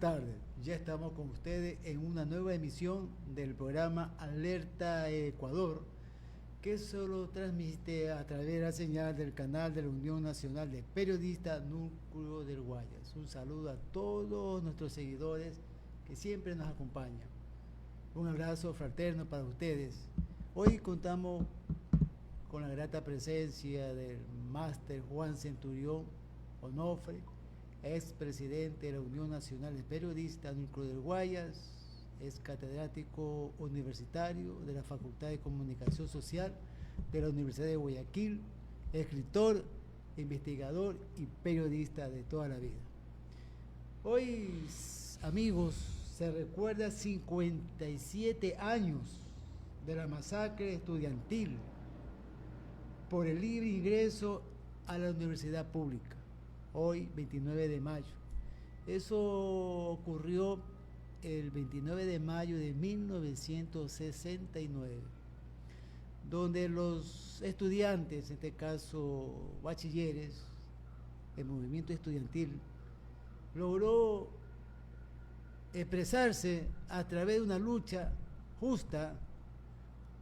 tardes. Ya estamos con ustedes en una nueva emisión del programa Alerta Ecuador, que solo transmite a través de la señal del canal de la Unión Nacional de Periodistas Núcleo del Guayas. Un saludo a todos nuestros seguidores que siempre nos acompañan. Un abrazo fraterno para ustedes. Hoy contamos con la grata presencia del máster Juan Centurión Onofre, expresidente de la Unión Nacional de Periodistas Núcleo del Guayas, es catedrático universitario de la Facultad de Comunicación Social de la Universidad de Guayaquil, escritor, investigador y periodista de toda la vida. Hoy, amigos, se recuerda 57 años de la masacre estudiantil por el libre ingreso a la universidad pública, hoy 29 de mayo. Eso ocurrió el 29 de mayo de 1969, donde los estudiantes, en este caso bachilleres, el movimiento estudiantil, logró expresarse a través de una lucha justa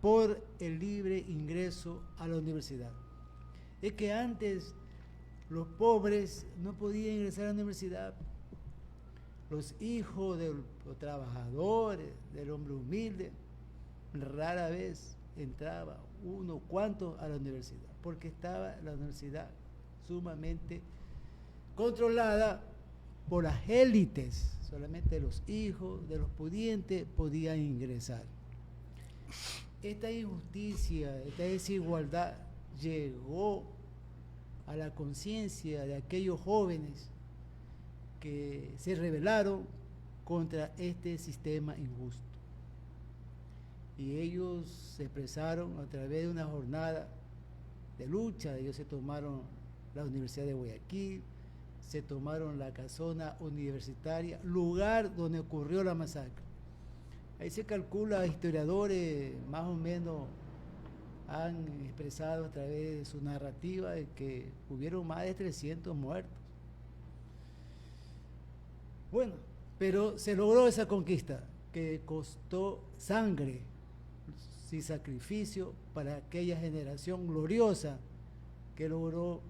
por el libre ingreso a la universidad. Es que antes los pobres no podían ingresar a la universidad. Los hijos de los trabajadores, del hombre humilde, rara vez entraba uno cuanto a la universidad, porque estaba la universidad sumamente controlada por las élites. Solamente los hijos de los pudientes podían ingresar. Esta injusticia, esta desigualdad llegó a la conciencia de aquellos jóvenes que se rebelaron contra este sistema injusto. Y ellos se expresaron a través de una jornada de lucha. Ellos se tomaron la Universidad de Guayaquil, se tomaron la casona universitaria, lugar donde ocurrió la masacre. Ahí se calcula, historiadores más o menos han expresado a través de su narrativa de que hubieron más de 300 muertos. Bueno, pero se logró esa conquista que costó sangre y sacrificio para aquella generación gloriosa que logró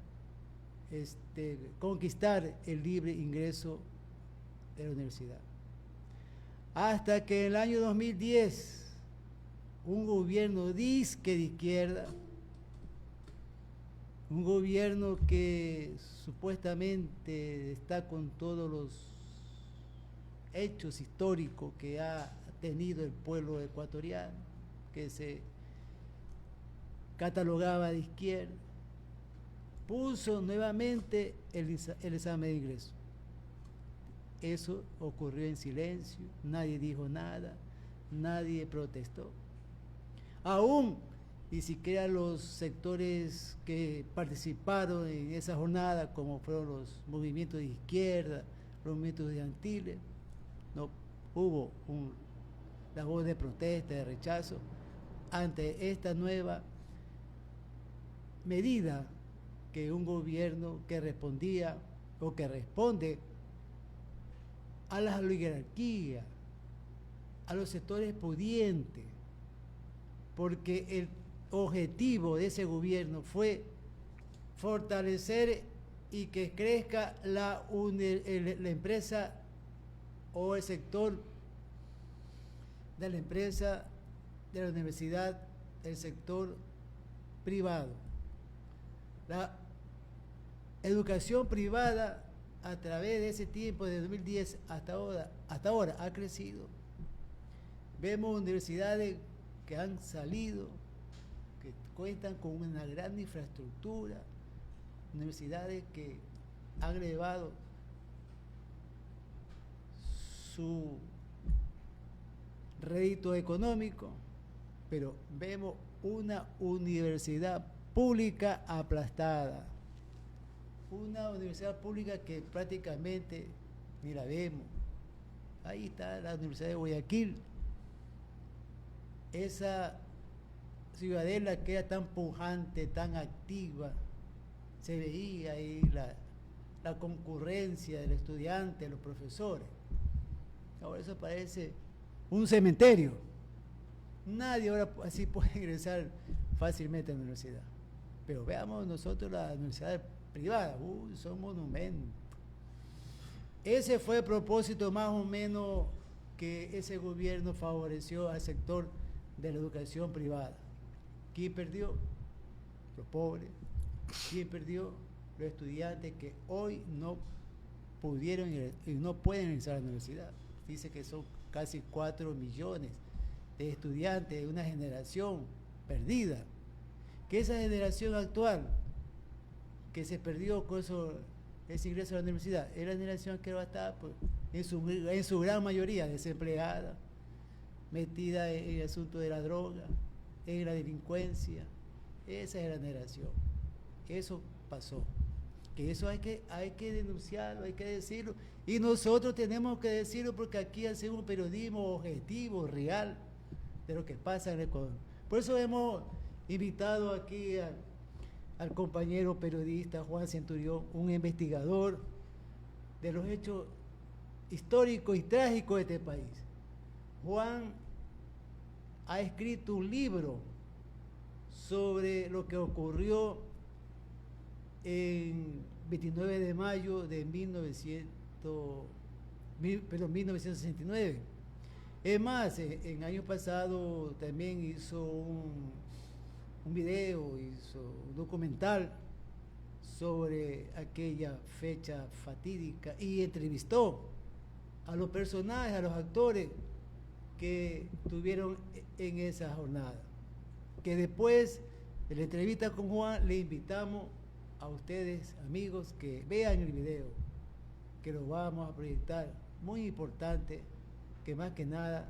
conquistar el libre ingreso de la universidad. Hasta que en el año 2010, un gobierno disque de izquierda, un gobierno que supuestamente está con todos los hechos históricos que ha tenido el pueblo ecuatoriano, que se catalogaba de izquierda, puso nuevamente el examen de ingreso. Eso ocurrió en silencio, nadie dijo nada, nadie protestó. Aún ni siquiera los sectores que participaron en esa jornada, como fueron los movimientos de izquierda, los movimientos estudiantiles, no hubo la voz de protesta, de rechazo ante esta nueva medida que un gobierno que respondía o que responde a la oligarquía, a los sectores pudientes, porque el objetivo de ese gobierno fue fortalecer y que crezca la empresa o el sector de la empresa, de la universidad, el sector privado. La educación privada a través de ese tiempo, de 2010 hasta ahora ha crecido. Vemos universidades que han salido, que cuentan con una gran infraestructura, universidades que han elevado su rédito económico, pero vemos una universidad pública aplastada, una universidad pública que prácticamente ni la vemos. Ahí está la Universidad de Guayaquil, esa ciudadela que era tan pujante, tan activa, se veía ahí la concurrencia del estudiante, de los profesores. Ahora eso parece un cementerio. Nadie ahora así puede ingresar fácilmente a la universidad. Pero veamos nosotros las universidades privadas, son monumentos. Ese fue el propósito más o menos que ese gobierno favoreció al sector de la educación privada. ¿Quién perdió? Los pobres. ¿Quién perdió? Los estudiantes que hoy no pudieron y no pueden ingresar a la universidad. Dice que son casi 4 millones de estudiantes de una generación perdida. Que esa generación actual que se perdió con ese ingreso a la universidad, es la generación que va a estar pues, en su gran mayoría desempleada, metida en el asunto de la droga, en la delincuencia. Esa es la generación. Eso pasó. Que eso hay que denunciarlo, hay que decirlo. Y nosotros tenemos que decirlo porque aquí hacemos un periodismo objetivo, real, de lo que pasa en el Ecuador. Por eso hemos invitado aquí al compañero periodista Juan Centurión, un investigador de los hechos históricos y trágicos de este país. Juan ha escrito un libro sobre lo que ocurrió en 29 de mayo de 1969. Es más, en años pasados también hizo un video, hizo un documental sobre aquella fecha fatídica y entrevistó a los personajes, a los actores que tuvieron en esa jornada. Que después de la entrevista con Juan le invitamos a ustedes, amigos, que vean el video, que lo vamos a proyectar, muy importante, que más que nada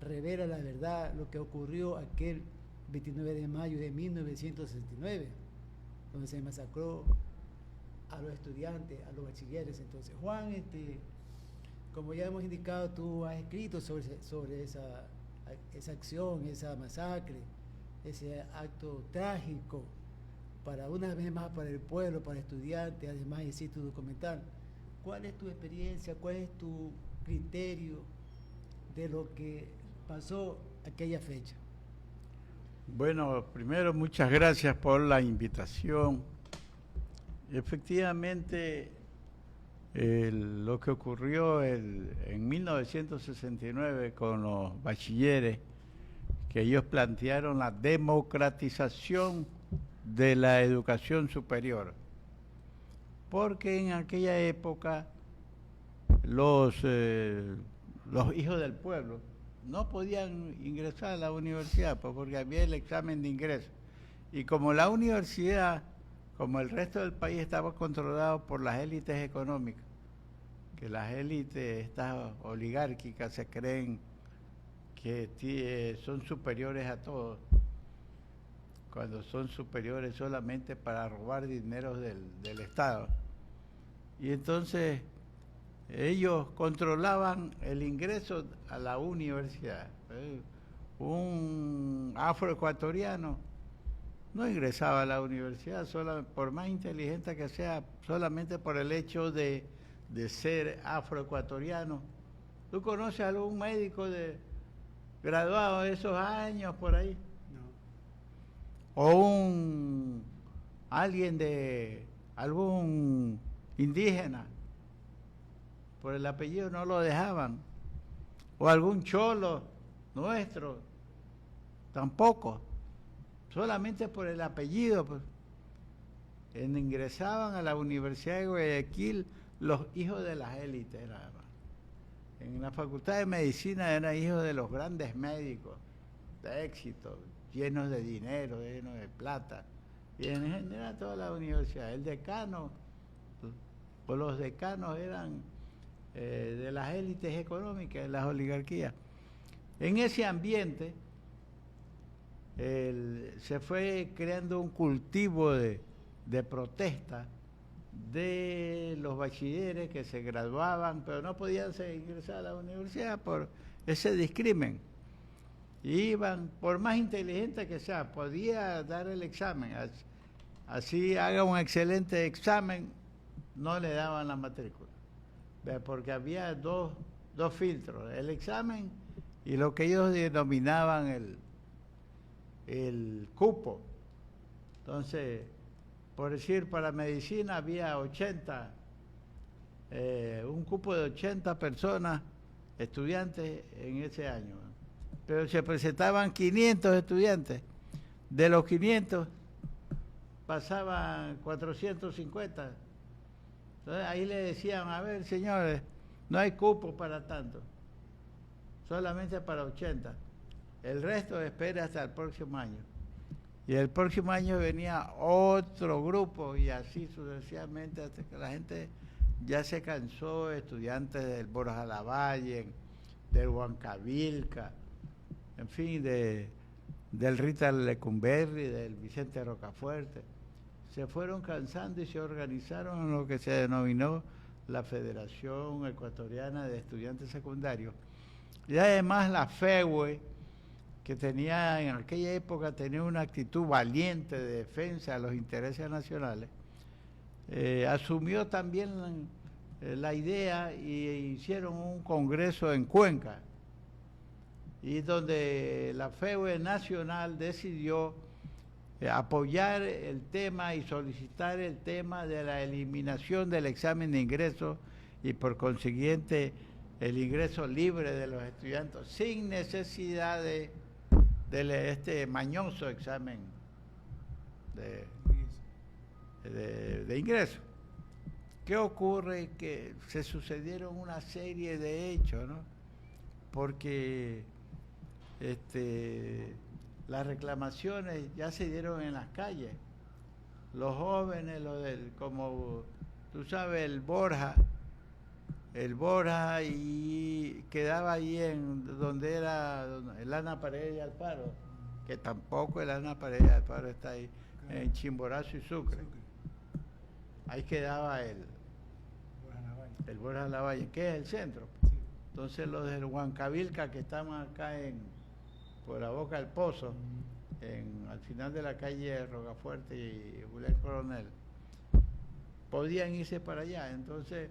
revela la verdad, lo que ocurrió aquel 29 de mayo de 1969, donde se masacró a los estudiantes, a los bachilleres. Entonces, Juan, como ya hemos indicado, tú has escrito sobre esa acción, esa masacre, ese acto trágico, para una vez más para el pueblo, para estudiantes, además hiciste tu documental. ¿Cuál es tu experiencia, cuál es tu criterio de lo que pasó aquella fecha? Bueno, primero muchas gracias por la invitación. Efectivamente, lo que ocurrió en 1969 con los bachilleres, que ellos plantearon la democratización de la educación superior, porque en aquella época los hijos del pueblo no podían ingresar a la universidad porque había el examen de ingreso, y como la universidad, como el resto del país, estaba controlado por las élites económicas, que las élites estas oligárquicas se creen que son superiores a todos, cuando son superiores solamente para robar dinero del Estado. Y entonces ellos controlaban el ingreso a la universidad. Un afroecuatoriano no ingresaba a la universidad, por más inteligente que sea, solamente por el hecho de ser afroecuatoriano. ¿Tú conoces a algún médico graduado de esos años por ahí? O alguien de algún indígena, por el apellido no lo dejaban, o algún cholo nuestro, tampoco, solamente por el apellido, pues. Ingresaban a la Universidad de Guayaquil los hijos de las élites, nada más. En la Facultad de Medicina eran hijos de los grandes médicos de éxito, llenos de dinero, llenos de plata, y en general toda la universidad. El decano, o los decanos eran de las élites económicas, de las oligarquías. En ese ambiente se fue creando un cultivo de protesta de los bachilleres que se graduaban, pero no podían ingresar a la universidad por ese discrimen. Iban, por más inteligente que sea, podía dar el examen. Así haga un excelente examen, no le daban la matrícula. Porque había dos dos filtros, el examen y lo que ellos denominaban el cupo. Entonces, por decir, para medicina había 80, un cupo de 80 personas, estudiantes en ese año. Pero se presentaban 500 estudiantes. De los 500 pasaban 450. Entonces ahí le decían, a ver, señores, no hay cupo para tanto, solamente para 80. El resto espera hasta el próximo año. Y el próximo año venía otro grupo y así sucesivamente hasta que la gente ya se cansó, estudiantes del Borja Lavalle, del Huancavilca, en fin, del Rita Lecumberri, del Vicente Rocafuerte. Se fueron cansando y se organizaron en lo que se denominó la Federación Ecuatoriana de Estudiantes Secundarios. Y además la FEUE, que tenía en aquella época tenía una actitud valiente de defensa de los intereses nacionales, asumió también la idea y hicieron un congreso en Cuenca, y donde la FEUE nacional decidió apoyar el tema y solicitar el tema de la eliminación del examen de ingreso y por consiguiente el ingreso libre de los estudiantes sin necesidad de este mañoso examen de ingreso. ¿Qué ocurre? Que se sucedieron una serie de hechos, ¿no? Porque las reclamaciones ya se dieron en las calles. Los jóvenes, como tú sabes, el Borja, y quedaba ahí donde era el Ana Paredes de Alfaro, que tampoco el Ana Paredes de Alfaro está ahí, claro, en Chimborazo y Sucre. Ahí quedaba el Borja Lavalle, que es el centro. Sí. Entonces los del Huancavilca, que estaban acá por la Boca del Pozo, al final de la calle Rocafuerte y Julián Coronel, podían irse para allá. Entonces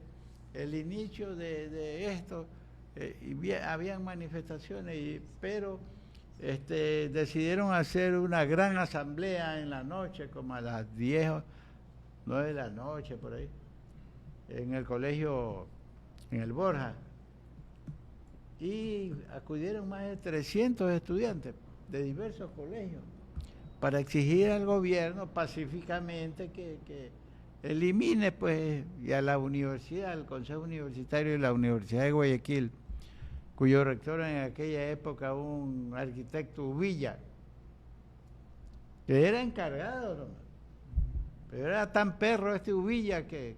el inicio de esto, habían manifestaciones, pero decidieron hacer una gran asamblea en la noche, como a las 10 o 9 de la noche, por ahí, en el colegio, en el Borja, y acudieron más de 300 estudiantes de diversos colegios para exigir al gobierno pacíficamente que elimine, pues, y a la universidad, al Consejo Universitario de la Universidad de Guayaquil, cuyo rector en aquella época un arquitecto Uvilla, que era encargado, ¿no? Pero era tan perro este Uvilla que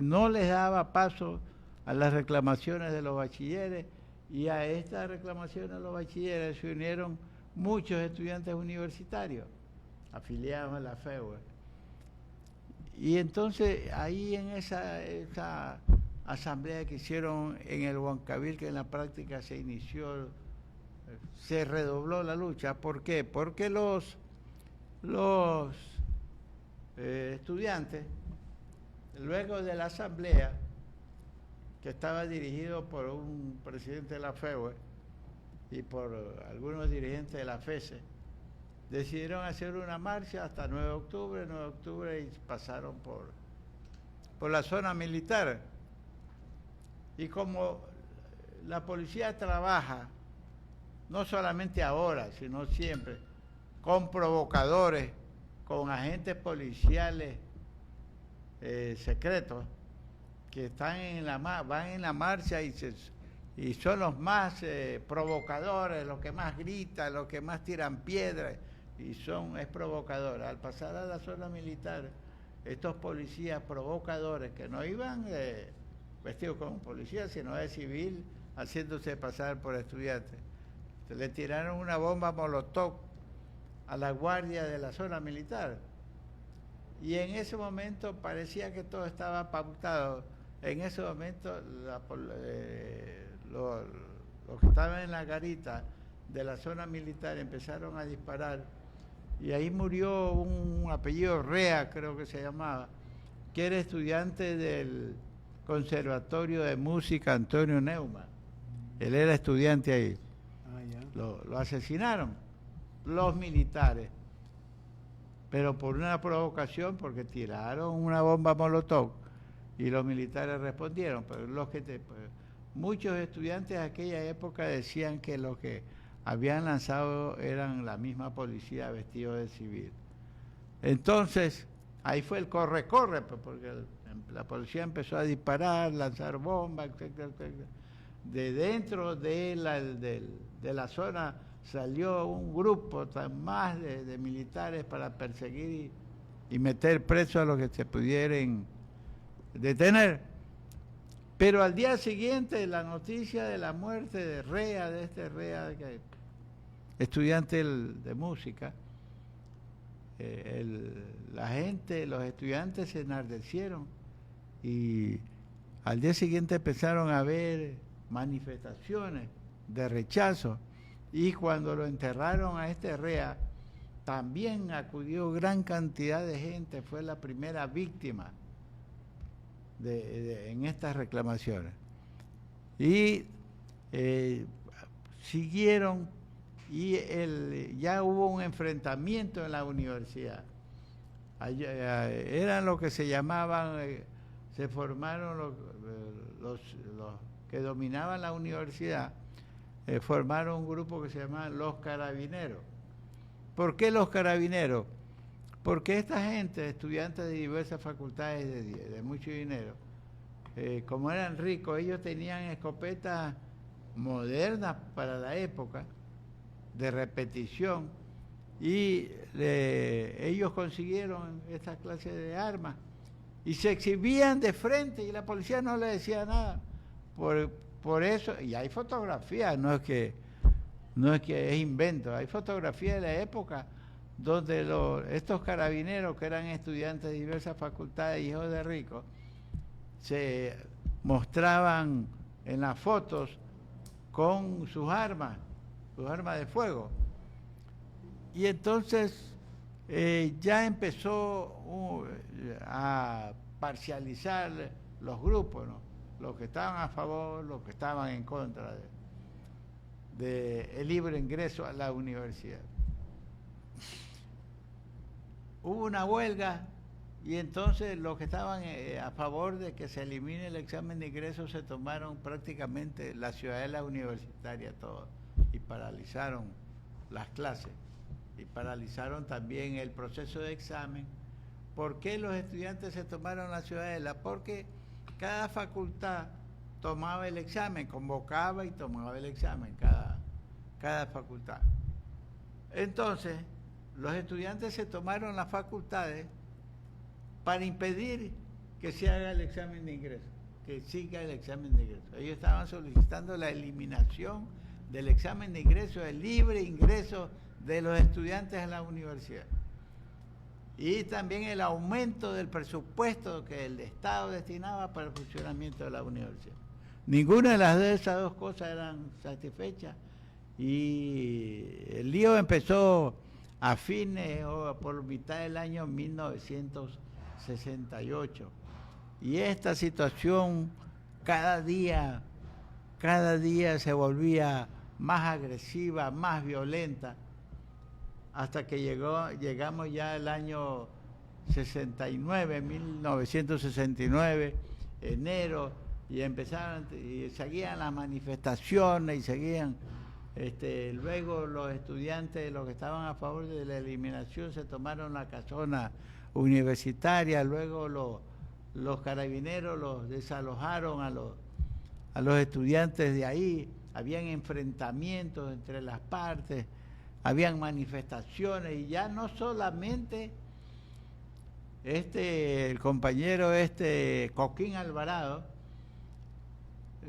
no les daba paso a las reclamaciones de los bachilleres, y a estas reclamaciones de los bachilleres se unieron muchos estudiantes universitarios afiliados a la FEUE. Y entonces ahí en esa asamblea que hicieron en el Huancavilca, que en la práctica se inició, se redobló la lucha. ¿Por qué? Porque los estudiantes, luego de la asamblea, que estaba dirigido por un presidente de la FEUE y por algunos dirigentes de la FESE, decidieron hacer una marcha hasta 9 de octubre, y pasaron por la zona militar. Y como la policía trabaja, no solamente ahora, sino siempre, con provocadores, con agentes policiales secretos, que están van en la marcha y son los más provocadores, los que más gritan, los que más tiran piedras, es provocador. Al pasar a la zona militar, estos policías provocadores, que no iban vestidos como policías, sino de civil, haciéndose pasar por estudiantes, le tiraron una bomba molotov a la guardia de la zona militar, y en ese momento parecía que todo estaba pautado. En ese momento los que estaban en la garita de la zona militar empezaron a disparar, y ahí murió un apellido Rea, creo que se llamaba, que era estudiante Conservatorio de Música Antonio Neumann. Él era estudiante ahí. Ah, ya. Lo asesinaron los militares, pero por una provocación, porque tiraron una bomba molotov y los militares respondieron. Pero muchos estudiantes de aquella época decían que los que habían lanzado eran la misma policía vestidos de civil. Entonces, ahí fue el corre-corre, porque la policía empezó a disparar, lanzar bombas, etcétera, etcétera. De dentro de la zona salió un grupo más de militares para perseguir y meter presos a los que se pudieran detener. Pero al día siguiente, la noticia de la muerte de Rea, estudiante de música, los estudiantes se enardecieron y al día siguiente empezaron a haber manifestaciones de rechazo, y cuando lo enterraron a Rea, también acudió gran cantidad de gente, fue la primera víctima en estas reclamaciones. Y siguieron, y ya hubo un enfrentamiento en la universidad. Eran lo que se llamaban, se formaron los que dominaban la universidad, formaron un grupo que se llamaba los carabineros. ¿Por qué los carabineros? Porque esta gente, estudiantes de diversas facultades de mucho dinero, como eran ricos, ellos tenían escopetas modernas para la época, de repetición, y ellos consiguieron esta clase de armas y se exhibían de frente y la policía no le decía nada. Por eso, y hay fotografías, no es que es invento, hay fotografías de la época donde estos carabineros, que eran estudiantes de diversas facultades, hijos de ricos, se mostraban en las fotos con sus armas de fuego. Y entonces ya empezó a parcializar los grupos, ¿no? Los que estaban a favor, los que estaban en contra de el libre ingreso a la universidad. Hubo una huelga y entonces los que estaban a favor de que se elimine el examen de ingreso se tomaron prácticamente la ciudadela universitaria toda y paralizaron las clases y paralizaron también el proceso de examen. ¿Por qué los estudiantes se tomaron la ciudadela? Porque cada facultad tomaba el examen, convocaba y tomaba el examen, cada facultad. Entonces, los estudiantes se tomaron las facultades para impedir que se haga el examen de ingreso, que siga el examen de ingreso. Ellos estaban solicitando la eliminación del examen de ingreso, el libre ingreso de los estudiantes a la universidad. Y también el aumento del presupuesto que el Estado destinaba para el funcionamiento de la universidad. Ninguna de esas dos cosas eran satisfechas y el lío empezó a fines o por mitad del año 1968. Y esta situación cada día se volvía más agresiva, más violenta, hasta que llegamos ya al año 69, 1969, enero, y seguían las manifestaciones y seguían, luego los estudiantes, los que estaban a favor de la eliminación, se tomaron la casona universitaria, luego los carabineros los desalojaron a los estudiantes de ahí, habían enfrentamientos entre las partes, habían manifestaciones, y ya no solamente el compañero Coquín Alvarado,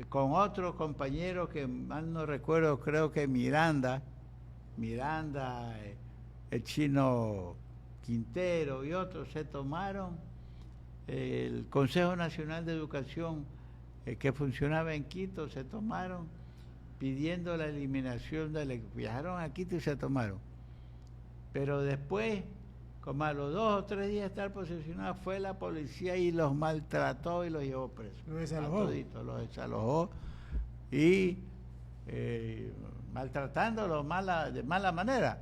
con otros compañeros que mal no recuerdo, creo que Miranda, el chino Quintero y otros, se tomaron el Consejo Nacional de Educación que funcionaba en Quito, se tomaron pidiendo la eliminación viajaron a Quito y se tomaron. Pero después, como a los 2 o 3 días de estar posesionados, fue la policía y los maltrató y los llevó presos. Los desalojó. Los desalojó y maltratándolos de mala manera.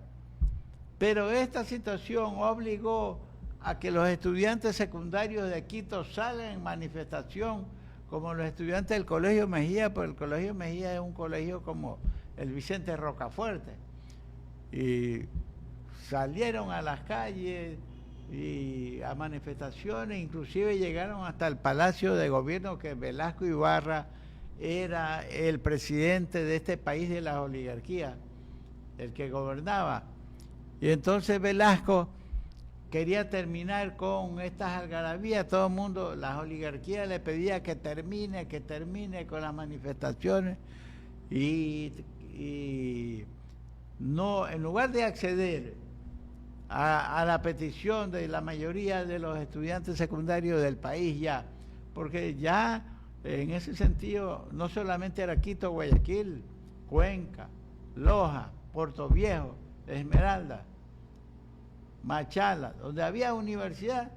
Pero esta situación obligó a que los estudiantes secundarios de Quito salgan en manifestación, como los estudiantes del Colegio Mejía, porque el Colegio Mejía es un colegio como el Vicente Rocafuerte. Y salieron a las calles y a manifestaciones, inclusive llegaron hasta el Palacio de Gobierno, que Velasco Ibarra era el presidente de este país de las oligarquías, el que gobernaba. Y entonces Velasco quería terminar con estas algarabías, todo el mundo, las oligarquías le pedía que termine con las manifestaciones y no, en lugar de acceder a la petición de la mayoría de los estudiantes secundarios del país ya, porque ya en ese sentido no solamente era Quito, Guayaquil, Cuenca, Loja, Puerto Viejo, Esmeralda, Machala, donde había universidad,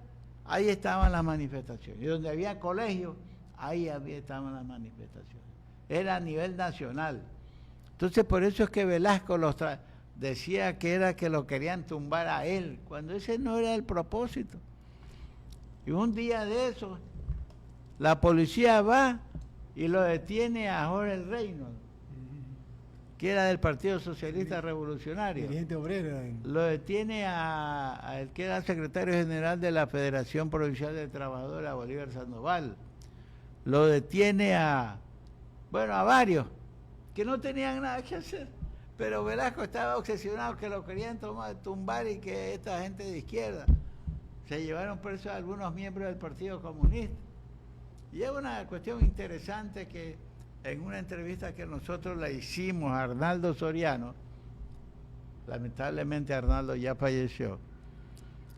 ahí estaban las manifestaciones, y donde había colegios, ahí estaban las manifestaciones. Era a nivel nacional. Entonces por eso es que Velasco decía que era que lo querían tumbar a él, cuando ese no era el propósito. Y un día de eso, la policía va y lo detiene a Jorge el Reino, que era del Partido Socialista Revolucionario. Dirigente obrero. Lo detiene a el que era secretario general de la Federación Provincial de Trabajadores, a Bolívar Sandoval. Lo detiene a varios que no tenían nada que hacer. Pero Velasco estaba obsesionado que lo querían tumbar y que esta gente de izquierda. Se llevaron presos a algunos miembros del Partido Comunista. Y es una cuestión interesante que en una entrevista que nosotros le hicimos a Arnaldo Soriano, lamentablemente Arnaldo ya falleció,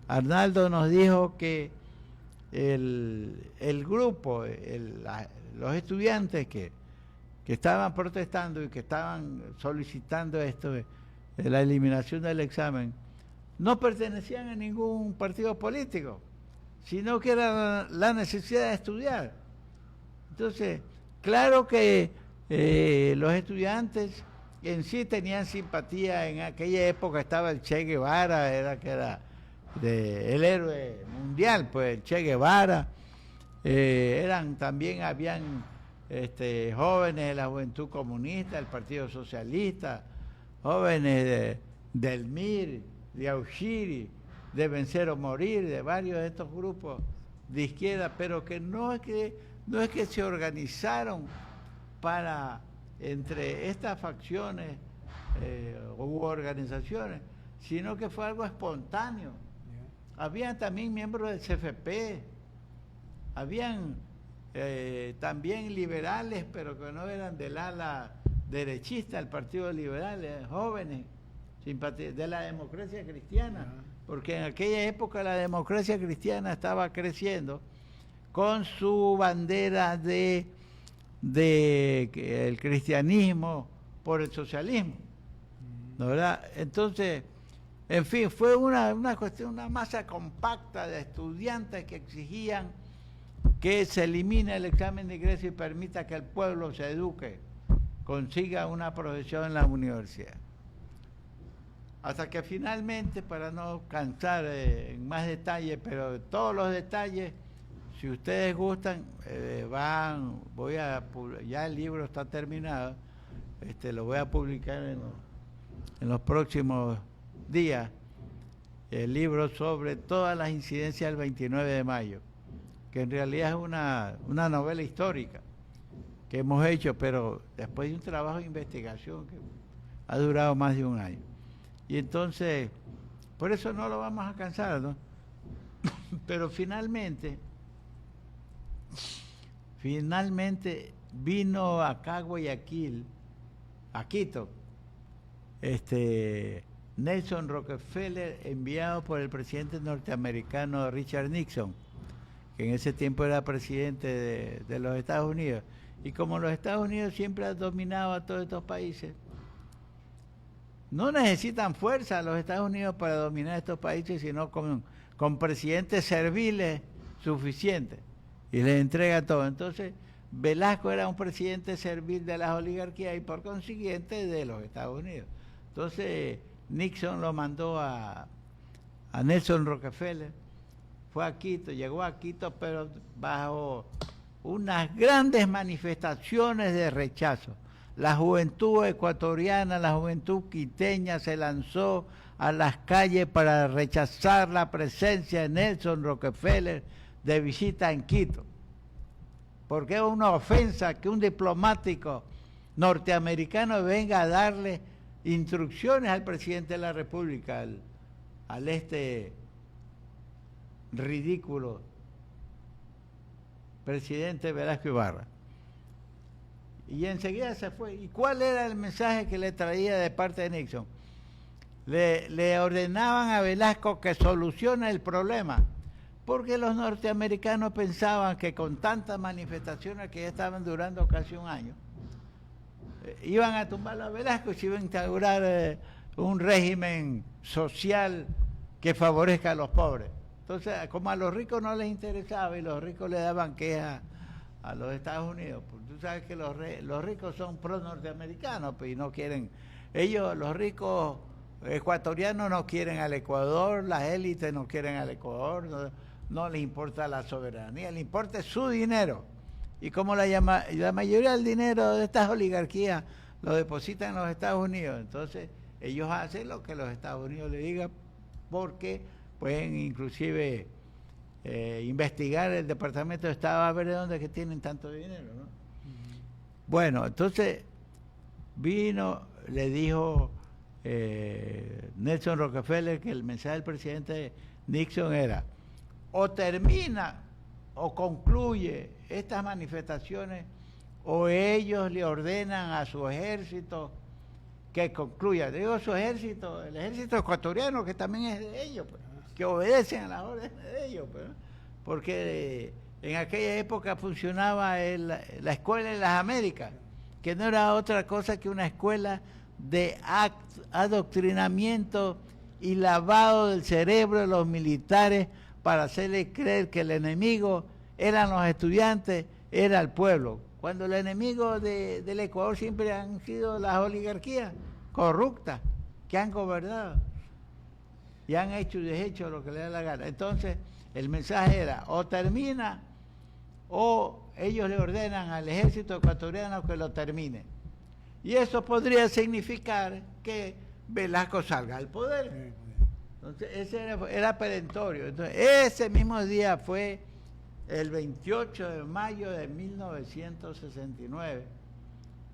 Arnaldo nos dijo que el grupo, los estudiantes que estaban protestando y que estaban solicitando esto de la eliminación del examen, no pertenecían a ningún partido político, sino que era la necesidad de estudiar. Entonces, claro que los estudiantes en sí tenían simpatía. En aquella época estaba el Che Guevara, el héroe mundial, pues el Che Guevara. Habían jóvenes de la Juventud Comunista, del Partido Socialista, jóvenes del MIR, de Auxiri, de Vencer o Morir, de varios de estos grupos de izquierda, pero que no es que se organizaron para, entre estas facciones u organizaciones, sino que fue algo espontáneo. Habían también miembros del CFP, habían también liberales, pero que no eran del ala derechista del Partido Liberal, jóvenes de la democracia cristiana, porque en aquella época la democracia cristiana estaba creciendo con su bandera de el cristianismo por el socialismo, ¿no, verdad? Entonces, en fin, fue una cuestión, una masa compacta de estudiantes que exigían que se elimine el examen de ingreso y permita que el pueblo se eduque, consiga una profesión en la universidad. Hasta que finalmente, para no cansar en más detalles, pero todos los detalles, si ustedes gustan, ya el libro está terminado, lo voy a publicar en los próximos días, el libro sobre todas las incidencias del 29 de mayo, que en realidad es una novela histórica que hemos hecho, pero después de un trabajo de investigación que ha durado más de un año. Y entonces, por eso no lo vamos a cansar, ¿no? Pero finalmente vino acá a Guayaquil, a Quito, Nelson Rockefeller, enviado por el presidente norteamericano Richard Nixon, que en ese tiempo era presidente de los Estados Unidos. Y como los Estados Unidos siempre han dominado a todos estos países, no necesitan fuerza los Estados Unidos para dominar estos países, sino con presidentes serviles suficientes. Y les entrega todo. Entonces, Velasco era un presidente servil de las oligarquías y por consiguiente de los Estados Unidos. Entonces, Nixon lo mandó a Nelson Rockefeller, fue a Quito, llegó a Quito, pero bajo unas grandes manifestaciones de rechazo. La juventud ecuatoriana, la juventud quiteña se lanzó a las calles para rechazar la presencia de Nelson Rockefeller de visita en Quito, porque es una ofensa que un diplomático norteamericano venga a darle instrucciones al presidente de la República, al ridículo presidente Velasco Ibarra. Y enseguida se fue. ¿Y cuál era el mensaje que le traía de parte de Nixon? Le ordenaban a Velasco que solucione el problema, porque los norteamericanos pensaban que con tantas manifestaciones que ya estaban durando casi un año, iban a tumbarlo a Velasco y se iba a instaurar un régimen social que favorezca a los pobres. Entonces, como a los ricos no les interesaba y los ricos le daban queja a los Estados Unidos, pues tú sabes que los ricos son pro-norteamericanos, pues, y no quieren, los ricos ecuatorianos no quieren al Ecuador, las élites no quieren al Ecuador, no les importa la soberanía, les importa su dinero. Y como la mayoría del dinero de estas oligarquías lo depositan en los Estados Unidos, entonces ellos hacen lo que los Estados Unidos le digan, porque pueden inclusive investigar el Departamento de Estado a ver de dónde es que tienen tanto dinero, ¿no? Bueno, entonces vino, le dijo Nelson Rockefeller que el mensaje del presidente Nixon era: o termina o concluye estas manifestaciones, o ellos le ordenan a su ejército que concluya. Digo su ejército, el ejército ecuatoriano, que también es de ellos, pues, que obedecen a las órdenes de ellos, pues, porque en aquella época funcionaba la Escuela de las Américas, que no era otra cosa que una escuela de adoctrinamiento y lavado del cerebro de los militares para hacerles creer que el enemigo eran los estudiantes, era el pueblo, cuando el enemigo del Ecuador siempre han sido las oligarquías corruptas que han gobernado y han hecho y deshecho lo que les da la gana. Entonces el mensaje era: o termina o ellos le ordenan al ejército ecuatoriano que lo termine. Y eso podría significar que Velasco salga al poder. Entonces ese era perentorio. Entonces ese mismo día fue el 28 de mayo de 1969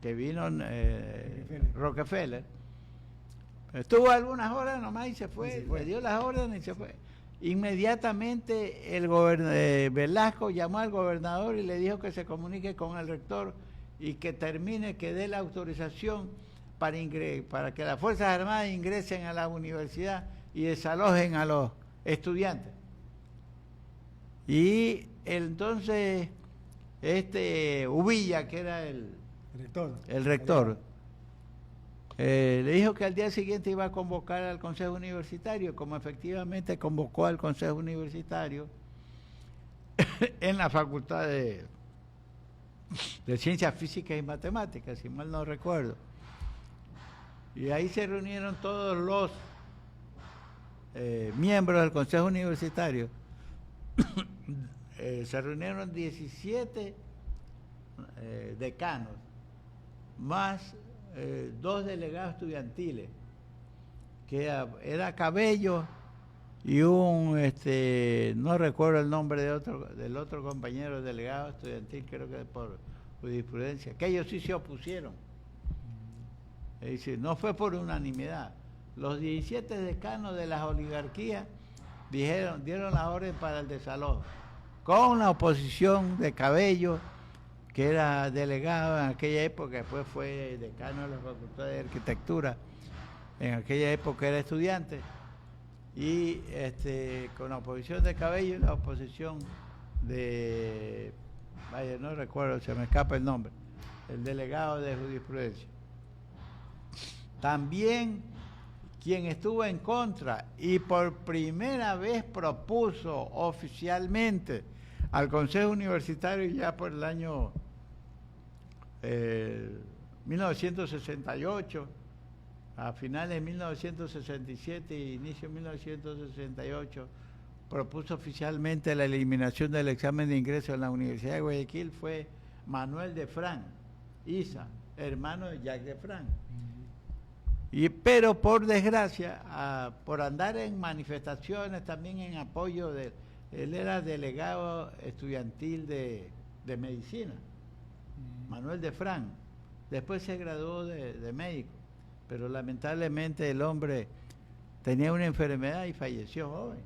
que vino Rockefeller. Estuvo algunas horas nomás y se fue, le dio las órdenes y se fue. Inmediatamente Velasco llamó al gobernador y le dijo que se comunique con el rector y que termine, que dé la autorización para que las Fuerzas Armadas ingresen a la universidad y desalojen a los estudiantes. Y entonces Uvilla, que era el rector, le dijo que al día siguiente iba a convocar al Consejo Universitario, como efectivamente convocó al Consejo Universitario en la Facultad de Ciencias Físicas y Matemáticas, si mal no recuerdo. Y ahí se reunieron todos los miembros del Consejo Universitario. Se reunieron 17 decanos, más 2 delegados estudiantiles, que era Cabello y no recuerdo el nombre del otro compañero delegado estudiantil, creo que por jurisprudencia, que ellos sí se opusieron. Es decir, no fue por unanimidad. Los 17 decanos de las oligarquías dieron la orden para el desalojo, con la oposición de Cabello, que era delegado en aquella época, después fue decano de la Facultad de Arquitectura, en aquella época era estudiante, y con la oposición de Cabello y la oposición de, no recuerdo, se me escapa el nombre, el delegado de jurisprudencia. También quien estuvo en contra y por primera vez propuso oficialmente al Consejo Universitario ya por el año 1968, a finales de 1967 e inicio de 1968, propuso oficialmente la eliminación del examen de ingreso en la Universidad de Guayaquil, fue Manuel de Frank, Isa, hermano de Jacques de Frank. Pero por desgracia, por andar en manifestaciones, también en apoyo de... Él era delegado estudiantil de medicina, Manuel de Frank. Después se graduó de médico, pero lamentablemente el hombre tenía una enfermedad y falleció joven.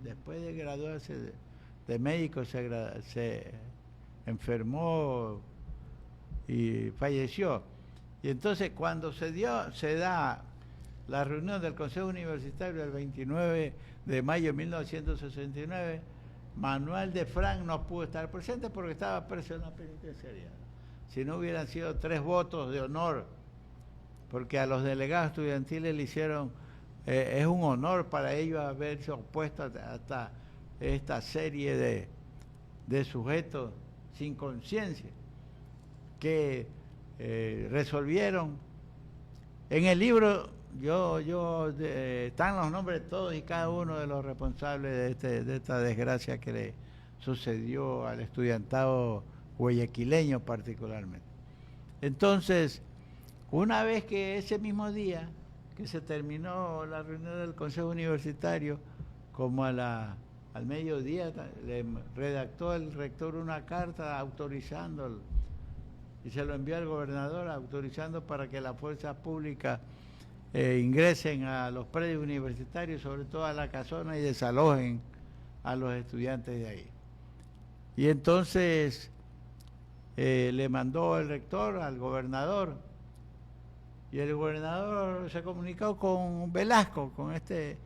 Después de graduarse de médico se enfermó y falleció. Y entonces cuando se da la reunión del Consejo Universitario el 29 de mayo de 1969, Manuel de Frank no pudo estar presente porque estaba preso en la penitenciaría. Si no hubieran sido 3 votos de honor, porque a los delegados estudiantiles le hicieron, es un honor para ellos haberse opuesto hasta esta serie de sujetos sin conciencia que resolvieron. En el libro están los nombres de todos y cada uno de los responsables de esta desgracia que le sucedió al estudiantado guayaquileño particularmente. Entonces, una vez que ese mismo día que se terminó la reunión del Consejo Universitario, como al mediodía, le redactó el rector una carta autorizando, y se lo envió al gobernador, autorizando para que las fuerzas públicas ingresen a los predios universitarios, sobre todo a la casona, y desalojen a los estudiantes de ahí. Y entonces le mandó el rector al gobernador, y el gobernador se comunicó con Velasco, con este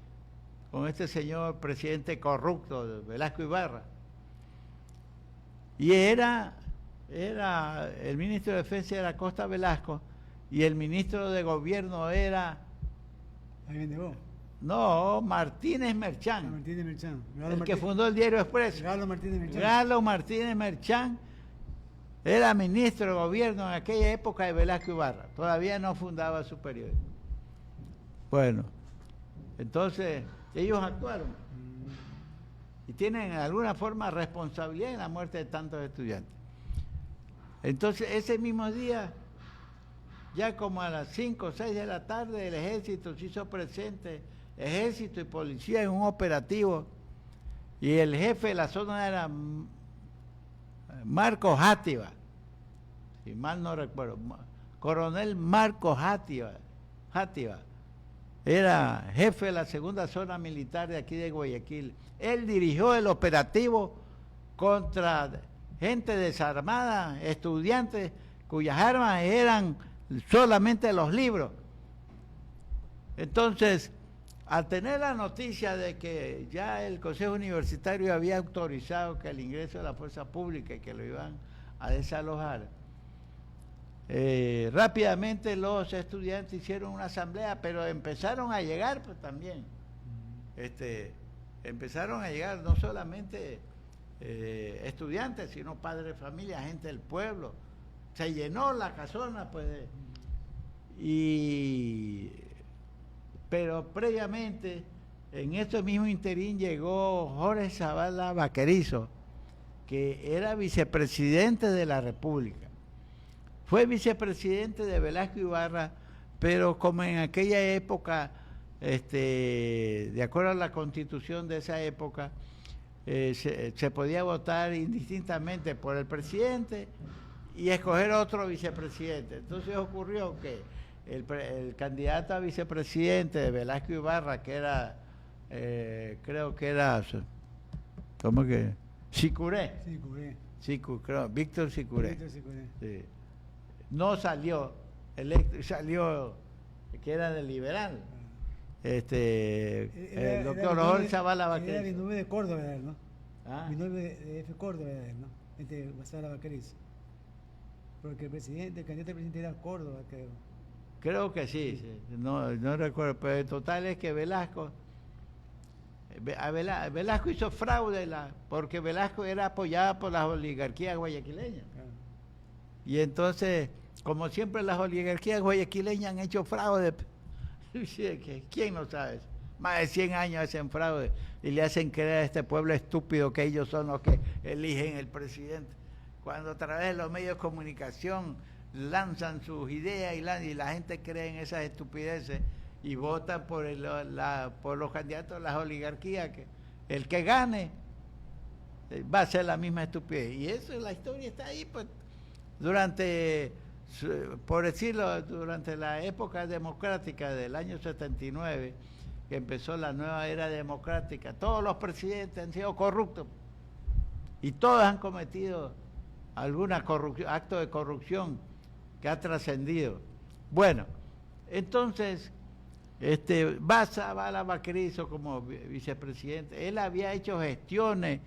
señor presidente corrupto, Velasco Ibarra. Y era el ministro de Defensa era Costa Velasco, y el ministro de Gobierno era... No, Martínez Merchán. Martínez Merchán. Que fundó el diario Expreso. Galo Martínez Merchán. Galo Martínez Merchán era ministro de Gobierno en aquella época de Velasco Ibarra. Todavía no fundaba su periódico. Bueno, entonces ellos actuaron y tienen de alguna forma responsabilidad en la muerte de tantos estudiantes. Entonces ese mismo día, ya como a las 5 o 6 de la tarde, el ejército se hizo presente, ejército y policía, en un operativo, y el jefe de la zona era Marcos Játiva, si mal no recuerdo, coronel Marcos Játiva, era jefe de la segunda zona militar de aquí de Guayaquil. Él dirigió el operativo contra gente desarmada, estudiantes cuyas armas eran solamente los libros. Entonces, al tener la noticia de que ya el Consejo Universitario había autorizado que el ingreso de la fuerza pública y que lo iban a desalojar, rápidamente los estudiantes hicieron una asamblea, pero empezaron a llegar pues también, empezaron a llegar no solamente estudiantes, sino padres de familia, gente del pueblo. Se llenó la casona, pues, pero previamente, en este mismo interín, llegó Jorge Zavala Vaquerizo, que era vicepresidente de la República. Fue vicepresidente de Velasco Ibarra, pero como en aquella época, de acuerdo a la constitución de esa época, se podía votar indistintamente por el presidente y escoger otro vicepresidente. Entonces ocurrió que el candidato a vicepresidente de Velasco Ibarra, que era, creo que era, ¿cómo que? Sicuré. Víctor Sicuré. Sí. No salió electo, salió que era del liberal. El doctor Jorge Zavala Vaquerizo. Era binomio de Córdoba, ¿no? ¿Ah? Binomio de F. Córdoba, ¿no? Zavala Vaquerizo. Porque el candidato al presidente era Córdoba, creo. Creo que sí, sí. No recuerdo, pero el total es que Velasco hizo fraude porque Velasco era apoyado por las oligarquías guayaquileñas. Claro. Y entonces, como siempre, las oligarquías guayaquileñas han hecho fraude. ¿Quién no sabe eso? Más de 100 años hacen fraude y le hacen creer a este pueblo estúpido que ellos son los que eligen el presidente. Cuando a través de los medios de comunicación lanzan sus ideas y la gente cree en esas estupideces y vota por los candidatos de las oligarquías, que el que gane va a ser la misma estupidez. Y eso, la historia está ahí, pues, por decirlo, durante la época democrática del año 79, que empezó la nueva era democrática, todos los presidentes han sido corruptos y todos han cometido acto de corrupción que ha trascendido. Bueno, entonces, Zavala Vaquerizo como vicepresidente, él había hecho gestiones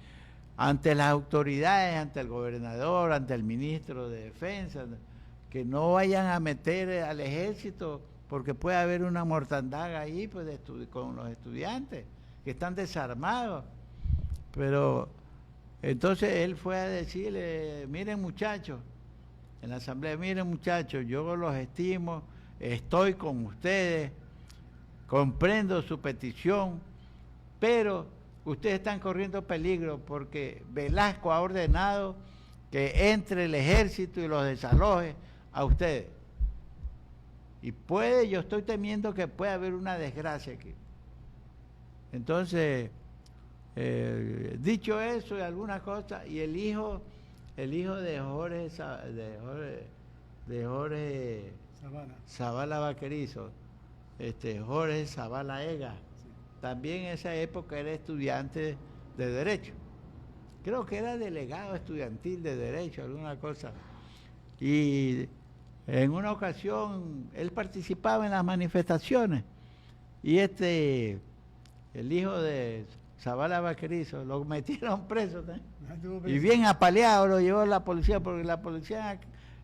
ante las autoridades, ante el gobernador, ante el ministro de Defensa, que no vayan a meter al ejército porque puede haber una mortandad ahí, pues, con los estudiantes que están desarmados. Pero entonces él fue a decirle: miren muchachos, en la asamblea, miren muchachos, yo los estimo, estoy con ustedes, comprendo su petición, pero ustedes están corriendo peligro porque Velasco ha ordenado que entre el ejército y los desaloje a ustedes. Y yo estoy temiendo que pueda haber una desgracia aquí. Entonces, dicho eso y alguna cosa, y el hijo de Jorge Zavala Vaquerizo, Jorge Zavala Ega, sí, también en esa época era estudiante de Derecho. Creo que era delegado estudiantil de Derecho, alguna cosa. Y en una ocasión él participaba en las manifestaciones y el hijo de Zavala Vaquerizo lo metieron preso, ¿eh? Y bien apaleado lo llevó la policía, porque la policía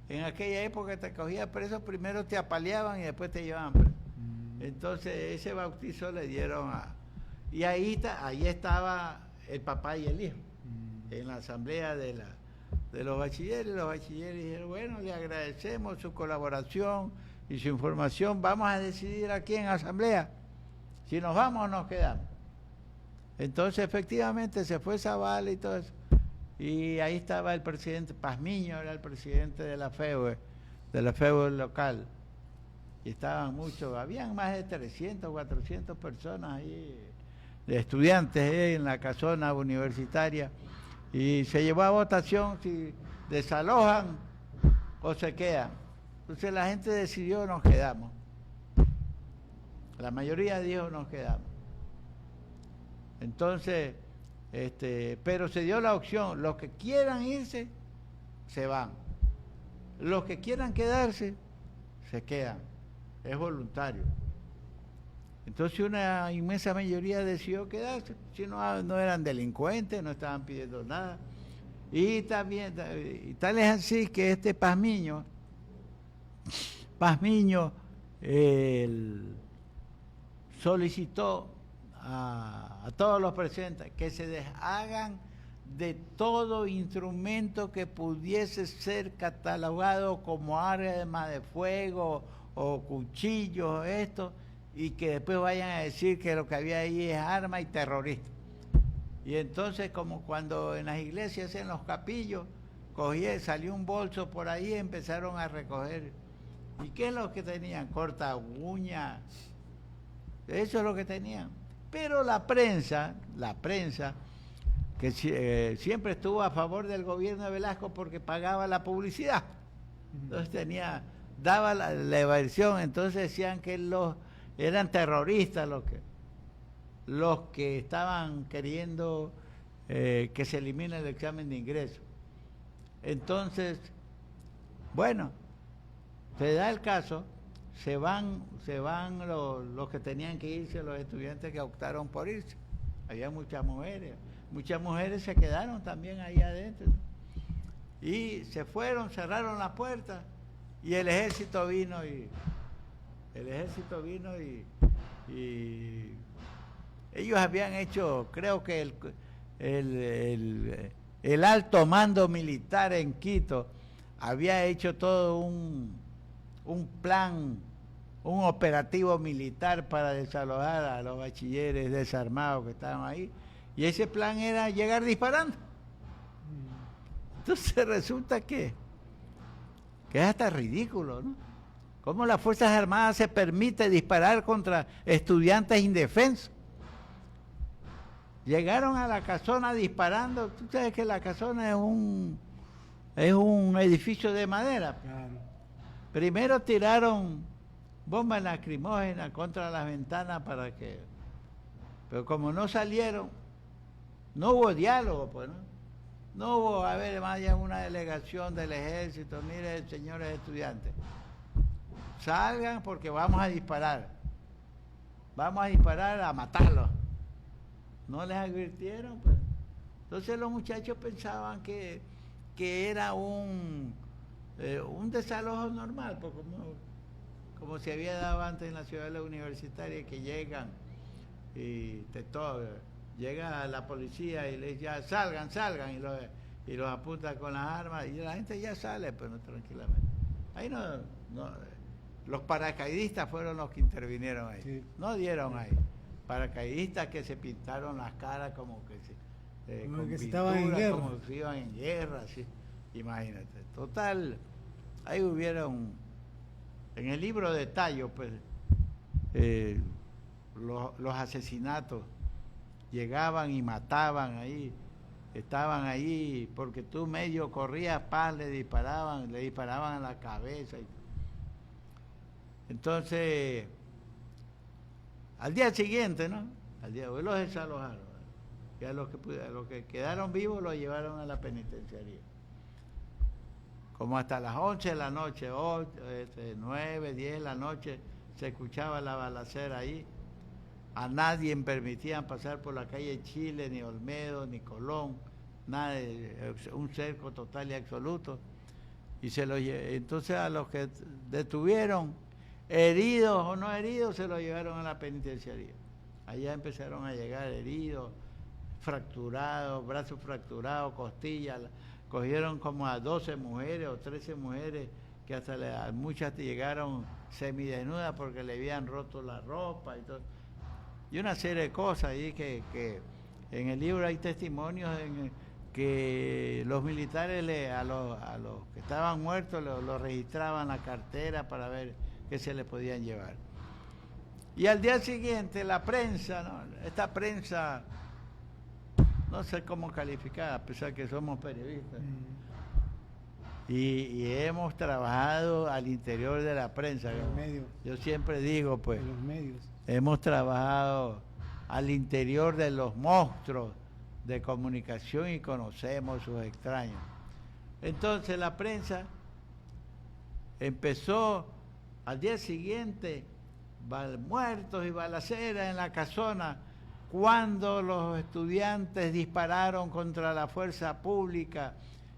en aquella época te cogía preso, primero te apaleaban y después te llevaban preso. Entonces ese bautizo le dieron y ahí estaba el papá y el hijo en la asamblea de los bachilleres. Los bachilleres dijeron: bueno, le agradecemos su colaboración y su información, vamos a decidir aquí en asamblea si nos vamos o nos quedamos. Entonces efectivamente se fue Zavala y todo eso, y ahí estaba el presidente Pazmiño, era el presidente de la FEUE local, y estaban muchos, habían más de 300, 400 personas ahí, de estudiantes en la casona universitaria, y se llevó a votación si desalojan o se quedan. Entonces la gente decidió: nos quedamos. La mayoría dijo: nos quedamos. Entonces, pero se dio la opción: los que quieran irse, se van. Los que quieran quedarse, se quedan. Es voluntario. Entonces una inmensa mayoría decidió quedarse, si no eran delincuentes, no estaban pidiendo nada. Y también, y tal es así que Pazmiño, solicitó a todos los presentes que se deshagan de todo instrumento que pudiese ser catalogado como arma de fuego o cuchillos, y que después vayan a decir que lo que había ahí es arma y terrorista. Y entonces, como cuando en las iglesias, en los capillos, salió un bolso por ahí y empezaron a recoger. ¿Y qué es lo que tenían? Corta uñas. Eso es lo que tenían. Pero la prensa, que siempre estuvo a favor del gobierno de Velasco porque pagaba la publicidad. Entonces daba la versión, entonces decían que eran terroristas los que estaban queriendo que se elimine el examen de ingreso. Entonces, bueno, se da el caso, se van los que tenían que irse, los estudiantes que optaron por irse. Había muchas mujeres se quedaron también ahí adentro. Y se fueron, cerraron las puertas, y el ejército vino el ejército vino y ellos habían hecho, creo que el alto mando militar en Quito había hecho todo un plan, un operativo militar para desalojar a los bachilleres desarmados que estaban ahí, y ese plan era llegar disparando. Entonces resulta que es hasta ridículo, ¿no? ¿Cómo las Fuerzas Armadas se permite disparar contra estudiantes indefensos? Llegaron a la casona disparando. Tú sabes que la casona es un edificio de madera. Claro. Primero tiraron bombas lacrimógenas contra las ventanas pero como no salieron, no hubo diálogo, pues, ¿no? No hubo, a ver, más allá una delegación del ejército, mire, señores estudiantes, salgan porque vamos a disparar a matarlos. No les advirtieron, pues. Entonces los muchachos pensaban que era un desalojo normal, pues como se había dado antes en la ciudad universitaria, que llegan y llega la policía y les dice, salgan, y los apunta con las armas, y la gente ya sale, pero no tranquilamente. Ahí no, los paracaidistas fueron los que intervinieron ahí, sí. No dieron ahí. Paracaidistas que se pintaron las caras como que con que pintura, en guerra. como que iban en guerra, ¿sí? Imagínate. Total, ahí hubieron, en el libro de Tallo, pues, los asesinatos llegaban y mataban ahí, estaban ahí, porque tú medio corrías, le disparaban a la cabeza. Entonces, al día siguiente, ¿no? Al día de hoy los desalojaron. Y a los que quedaron vivos los llevaron a la penitenciaría. Como hasta las 11 de la noche, 9, 10 de la noche, se escuchaba la balacera ahí. A nadie permitían pasar por la calle Chile, ni Olmedo, ni Colón, nada, un cerco total y absoluto. Y entonces a los que detuvieron, heridos o no heridos, se los llevaron a la penitenciaría. Allá empezaron a llegar heridos, fracturados, brazos fracturados, costillas. Cogieron como a 12 mujeres o 13 mujeres que hasta muchas llegaron semidesnudas porque le habían roto la ropa y todo. Y una serie de cosas ahí que en el libro hay testimonios en que los militares a los que estaban muertos lo registraban la cartera para ver qué se les podían llevar. Y al día siguiente la prensa, ¿no? Esta prensa, no sé cómo calificar, a pesar que somos periodistas, y hemos trabajado al interior de la prensa. Yo siempre digo, pues, los medios. Hemos trabajado al interior de los monstruos de comunicación y conocemos sus extraños. Entonces la prensa empezó al día siguiente, muertos y balaceras en la casona, cuando los estudiantes dispararon contra la fuerza pública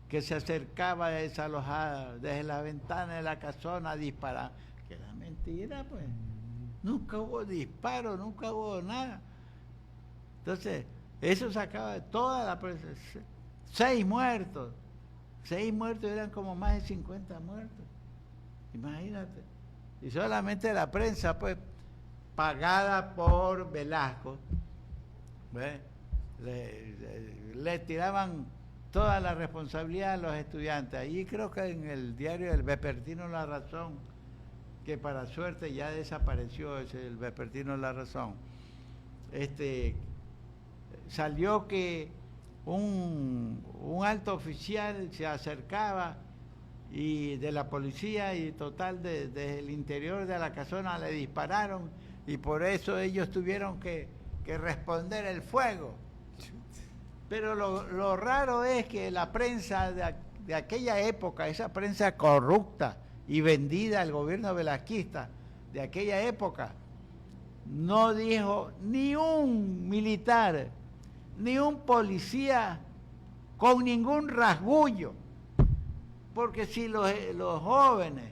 que se acercaba desalojada desde la ventana de la casona a disparar. Que era mentira, pues. Nunca hubo disparo, nunca hubo nada. Entonces, eso sacaba de toda la prensa. 6 muertos. 6 muertos, eran como más de 50 muertos. Imagínate. Y solamente la prensa, pues, pagada por Velasco, ¿ves? Le tiraban toda la responsabilidad a los estudiantes. Ahí creo que en el diario El Vespertino La Razón, que para suerte ya desapareció el Vespertino La Razón, salió que un alto oficial se acercaba y de la policía y total desde el interior de la casona le dispararon y por eso ellos tuvieron que responder el fuego. Pero lo raro es que la prensa de aquella época, esa prensa corrupta y vendida al gobierno velasquista de aquella época, no dijo ni un militar, ni un policía con ningún rasguño, porque si los jóvenes,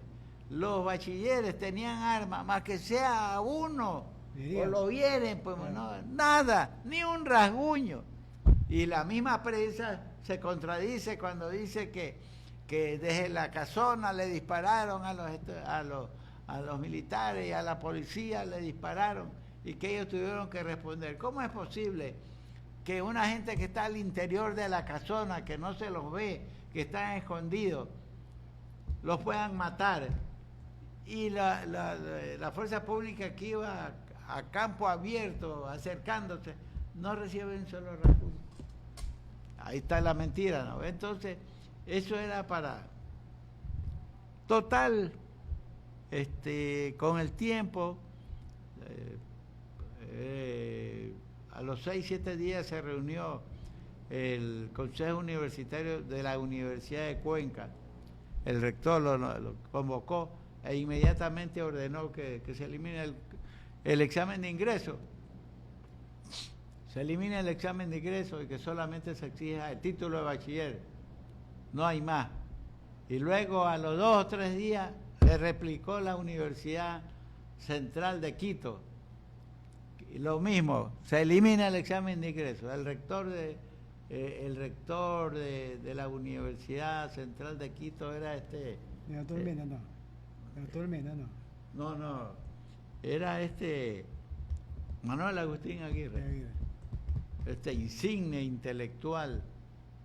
los bachilleres tenían armas, más que sea uno, o lo vienen, pues no, nada, ni un rasguño. Y la misma prensa se contradice cuando dice que desde la casona le dispararon a los militares y a la policía le dispararon y que ellos tuvieron que responder. ¿Cómo es posible que una gente que está al interior de la casona, que no se los ve, que están escondidos, los puedan matar? Y la fuerza pública que iba a campo abierto, acercándose, no recibe un solo rasguño. Ahí está la mentira, ¿no? Entonces, eso era para... Total, con el tiempo, a los 6, 7 días se reunió el Consejo Universitario de la Universidad de Cuenca. El rector lo convocó e inmediatamente ordenó que se elimine el examen de ingreso. Se elimina el examen de ingreso y que solamente se exija el título de bachiller. No hay más. Y luego a los 2 o 3 días le replicó la Universidad Central de Quito. Y lo mismo, se elimina el examen de ingreso. El rector de la Universidad Central de Quito era El doctor Mena, no. El doctor Mena, no. No, era Manuel Agustín Aguirre. Este insigne intelectual,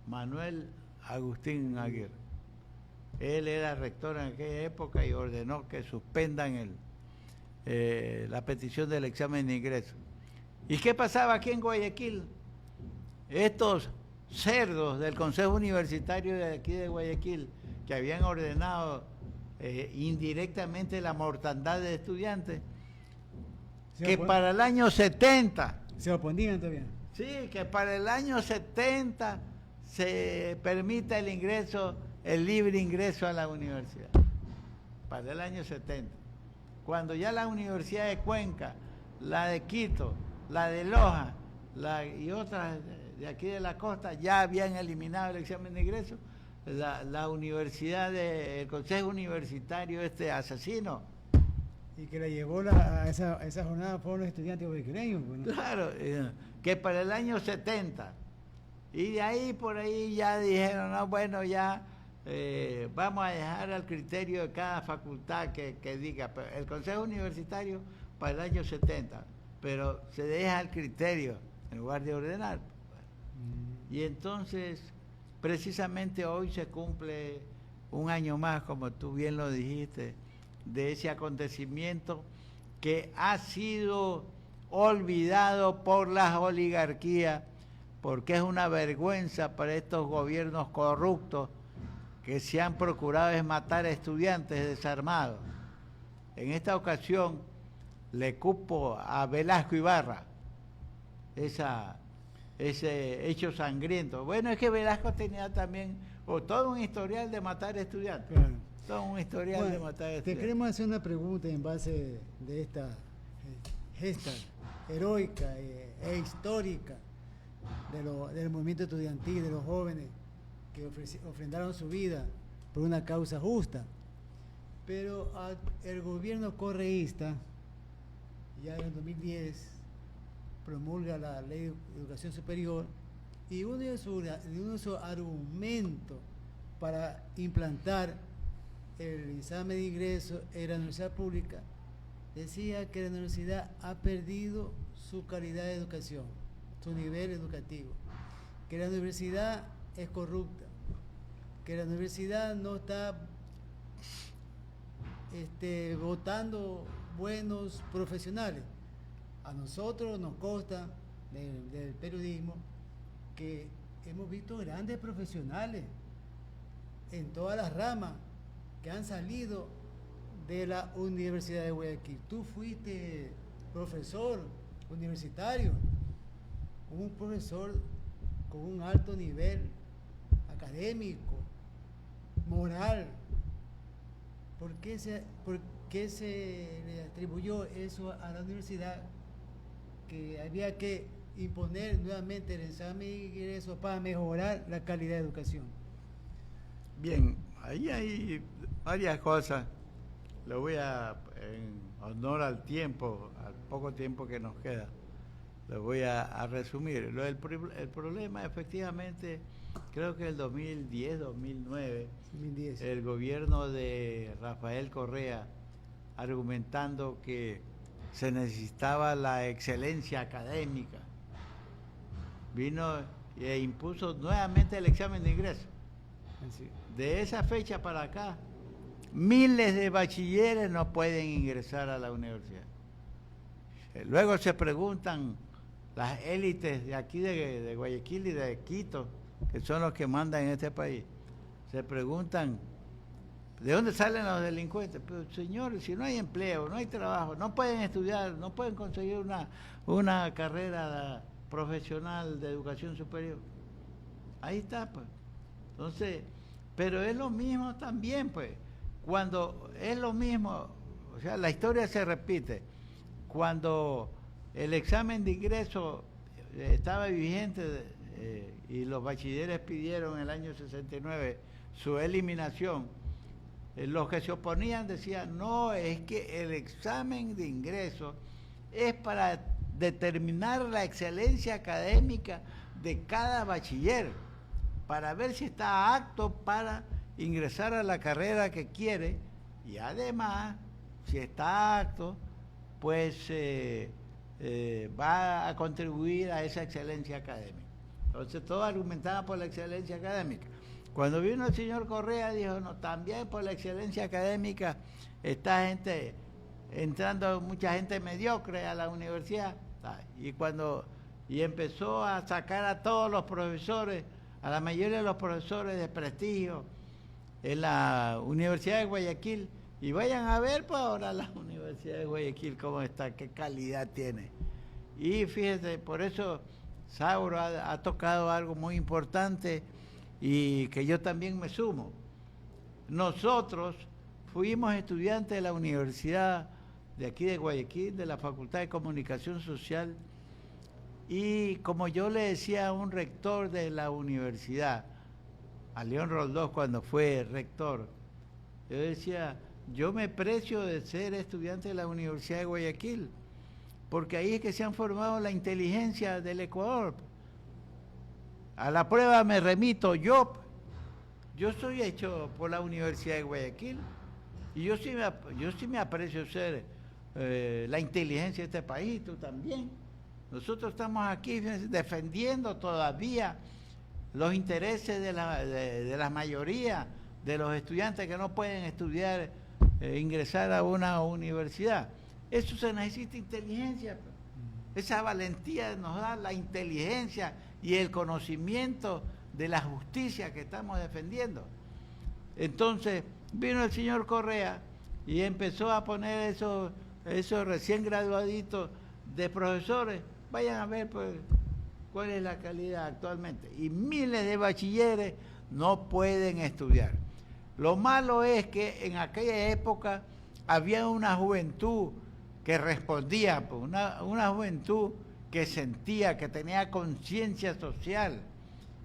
Manuel Agustín Aguirre. Él era rector en aquella época y ordenó que suspendan la petición del examen de ingreso. ¿Y qué pasaba aquí en Guayaquil? Estos cerdos del Consejo Universitario de aquí de Guayaquil, que habían ordenado indirectamente la mortandad de estudiantes, que para el año 70... ¿Se oponían todavía? Sí, que para el año 70 se permita el libre ingreso a la universidad. Para el año 70. Cuando ya la Universidad de Cuenca, la de Quito, la de Loja y otras de aquí de la costa ya habían eliminado el examen de ingreso, la universidad, el Consejo Universitario asesino. Y que la llevó a esa jornada fueron los estudiantes guayaquileños. Bueno. Claro, que para el año 70. Y de ahí por ahí ya dijeron, no, bueno, ya vamos a dejar al criterio de cada facultad que diga. Pero el Consejo Universitario para el año 70, pero se deja al criterio en lugar de ordenar. Y entonces, precisamente hoy se cumple un año más, como tú bien lo dijiste, de ese acontecimiento que ha sido olvidado por las oligarquías, porque es una vergüenza para estos gobiernos corruptos que se han procurado es matar a estudiantes desarmados. En esta ocasión le cupo a Velasco Ibarra ese hecho sangriento. Bueno, es que Velasco tenía también todo un historial de matar estudiantes. Claro. Todo un historial de matar estudiantes. Te queremos hacer una pregunta en base de esta gesta heroica e histórica del movimiento estudiantil, de los jóvenes que ofrendaron su vida por una causa justa. Pero el gobierno correísta, ya en el 2010, promulga la Ley de Educación Superior y uno de sus argumentos para implantar el examen de ingreso en la universidad pública decía que la universidad ha perdido su calidad de educación, su nivel educativo, que la universidad es corrupta, que la universidad no está votando buenos profesionales. A nosotros nos consta del periodismo que hemos visto grandes profesionales en todas las ramas que han salido de la Universidad de Guayaquil. Tú fuiste profesor universitario, un profesor con un alto nivel académico, moral. ¿Por qué se le atribuyó eso a la universidad, que había que imponer nuevamente el examen de ingreso para mejorar la calidad de educación? Bien, ahí hay varias cosas. le voy en honor al tiempo, al poco tiempo que nos queda, le voy a resumir. El problema, efectivamente, creo que el 2010, 2009, 2010. el gobierno de Rafael Correa, argumentando que se necesitaba la excelencia académica, vino e impuso nuevamente el examen de ingreso. Así. De esa fecha para acá, miles de bachilleres no pueden ingresar a la universidad. Luego se preguntan las élites de aquí de Guayaquil y de Quito, que son los que mandan en este país, se preguntan, ¿de dónde salen los delincuentes? Pero señores, si no hay empleo, no hay trabajo, no pueden estudiar, no pueden conseguir una carrera profesional de educación superior. Ahí está, pues. Entonces, pero es lo mismo también, pues. Cuando es lo mismo, o sea, la historia se repite. Cuando el examen de ingreso estaba vigente y los bachilleres pidieron en el año 69 su eliminación, los que se oponían decían, no, es que el examen de ingreso es para determinar la excelencia académica de cada bachiller, para ver si está apto para ingresar a la carrera que quiere, y además, si está apto, pues va a contribuir a esa excelencia académica. Entonces todos argumentaban por la excelencia académica. Cuando vino el señor Correa dijo, no, también por la excelencia académica está entrando mucha gente mediocre a la universidad. Y empezó a sacar a todos los profesores, a la mayoría de los profesores de prestigio en la Universidad de Guayaquil. Y vayan a ver pues ahora la Universidad de Guayaquil cómo está, qué calidad tiene. Y fíjese, por eso Sauro ha tocado algo muy importante y que yo también me sumo. Nosotros fuimos estudiantes de la Universidad de aquí de Guayaquil, de la Facultad de Comunicación Social, y como yo le decía a un rector de la universidad, a León Roldós cuando fue rector, yo decía, yo me precio de ser estudiante de la Universidad de Guayaquil, porque ahí es que se han formado la inteligencia del Ecuador. A la prueba me remito yo soy hecho por la Universidad de Guayaquil, y yo sí me aprecio ser la inteligencia de este país, tú también. Nosotros estamos aquí defendiendo todavía los intereses de la mayoría de los estudiantes que no pueden estudiar, ingresar a una universidad. Eso se necesita inteligencia. Esa valentía nos da la inteligencia y el conocimiento de la justicia que estamos defendiendo. Entonces, vino el señor Correa y empezó a poner esos recién graduaditos de profesores. Vayan a ver pues cuál es la calidad actualmente. Y miles de bachilleres no pueden estudiar. Lo malo es que en aquella época había una juventud que respondía, pues, una juventud que sentía, que tenía conciencia social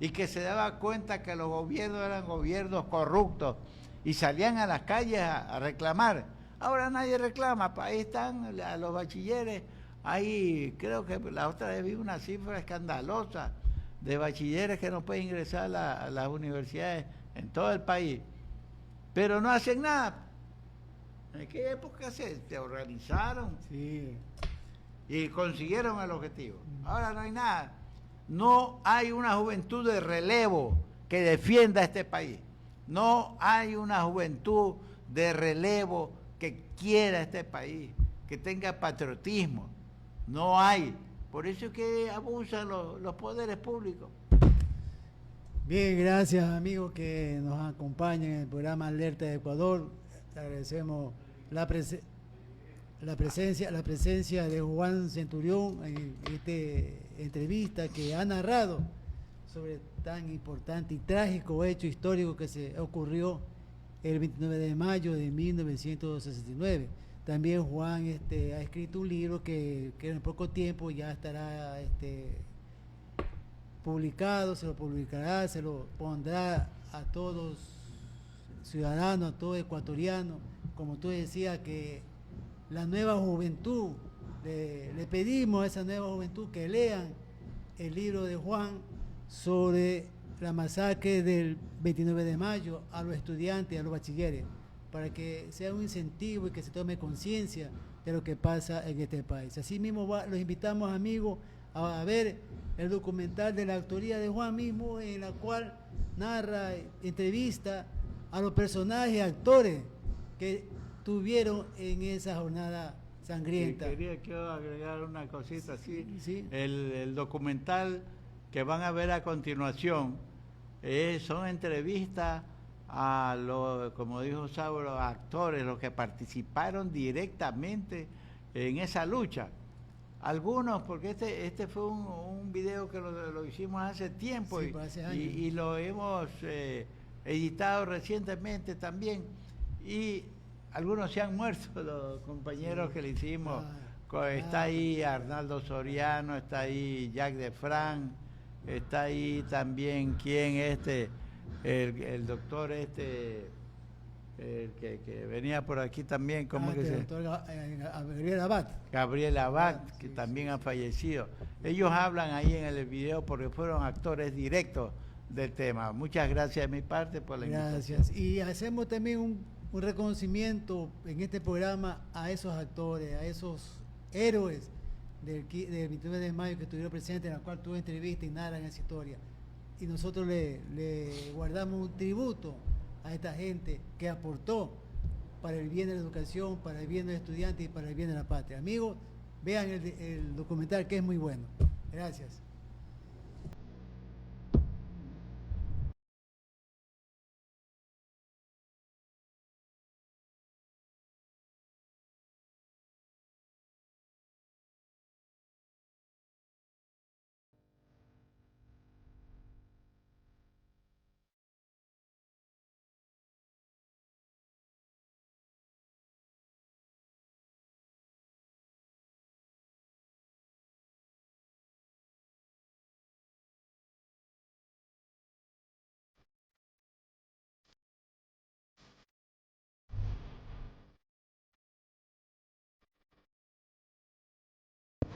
y que se daba cuenta que los gobiernos eran gobiernos corruptos y salían a las calles a reclamar. Ahora nadie reclama, ahí están los bachilleres. Ahí creo que la otra vez vi una cifra escandalosa de bachilleres que no pueden ingresar a las universidades en todo el país, pero no hacen nada. ¿En qué época se organizaron? Sí. Y consiguieron el objetivo. Ahora no hay nada. No hay una juventud de relevo que defienda este país. No hay una juventud de relevo que quiera este país, que tenga patriotismo. No hay. Por eso es que abusan los poderes públicos. Bien, gracias amigos que nos acompañan en el programa Alerta de Ecuador. Te agradecemos la presencia de Juan Centurión en esta entrevista que ha narrado sobre tan importante y trágico hecho histórico que se ocurrió el 29 de mayo de 1969. También Juan ha escrito un libro que en poco tiempo ya estará publicado, se lo publicará, se lo pondrá a todos ciudadanos, a todo ecuatoriano como tú decías, que la nueva juventud, le pedimos a esa nueva juventud que lean el libro de Juan sobre la masacre del 29 de mayo a los estudiantes, a los bachilleres, para que sea un incentivo y que se tome conciencia de lo que pasa en este país. Así mismo los invitamos, amigos, a ver el documental de la autoría de Juan mismo, en la cual narra, entrevista a los personajes, actores que tuvieron en esa jornada sangrienta. Quiero agregar una cosita así. Sí. El documental que van a ver a continuación son entrevistas a los, como dijo Sauro, actores, los que participaron directamente en esa lucha. Algunos, porque este fue un video que lo hicimos hace tiempo, sí, hace años, y lo hemos editado recientemente también, y algunos se han muerto, los compañeros que le hicimos. Está ahí Arnaldo Soriano, está ahí Jack de Frank, está ahí también el doctor el que venía por aquí también, ¿cómo que se llama? Gabriel Abad. Gabriel Abad, que también ha fallecido. Ellos hablan ahí en el video porque fueron actores directos del tema. Muchas gracias de mi parte por la invitación. Gracias. Y hacemos también un reconocimiento en este programa a esos actores, a esos héroes del 29 de mayo que estuvieron presentes, en la cual tuve entrevista y narran esa historia. Y nosotros le guardamos un tributo a esta gente que aportó para el bien de la educación, para el bien de los estudiantes y para el bien de la patria. Amigos, vean el documental, que es muy bueno. Gracias.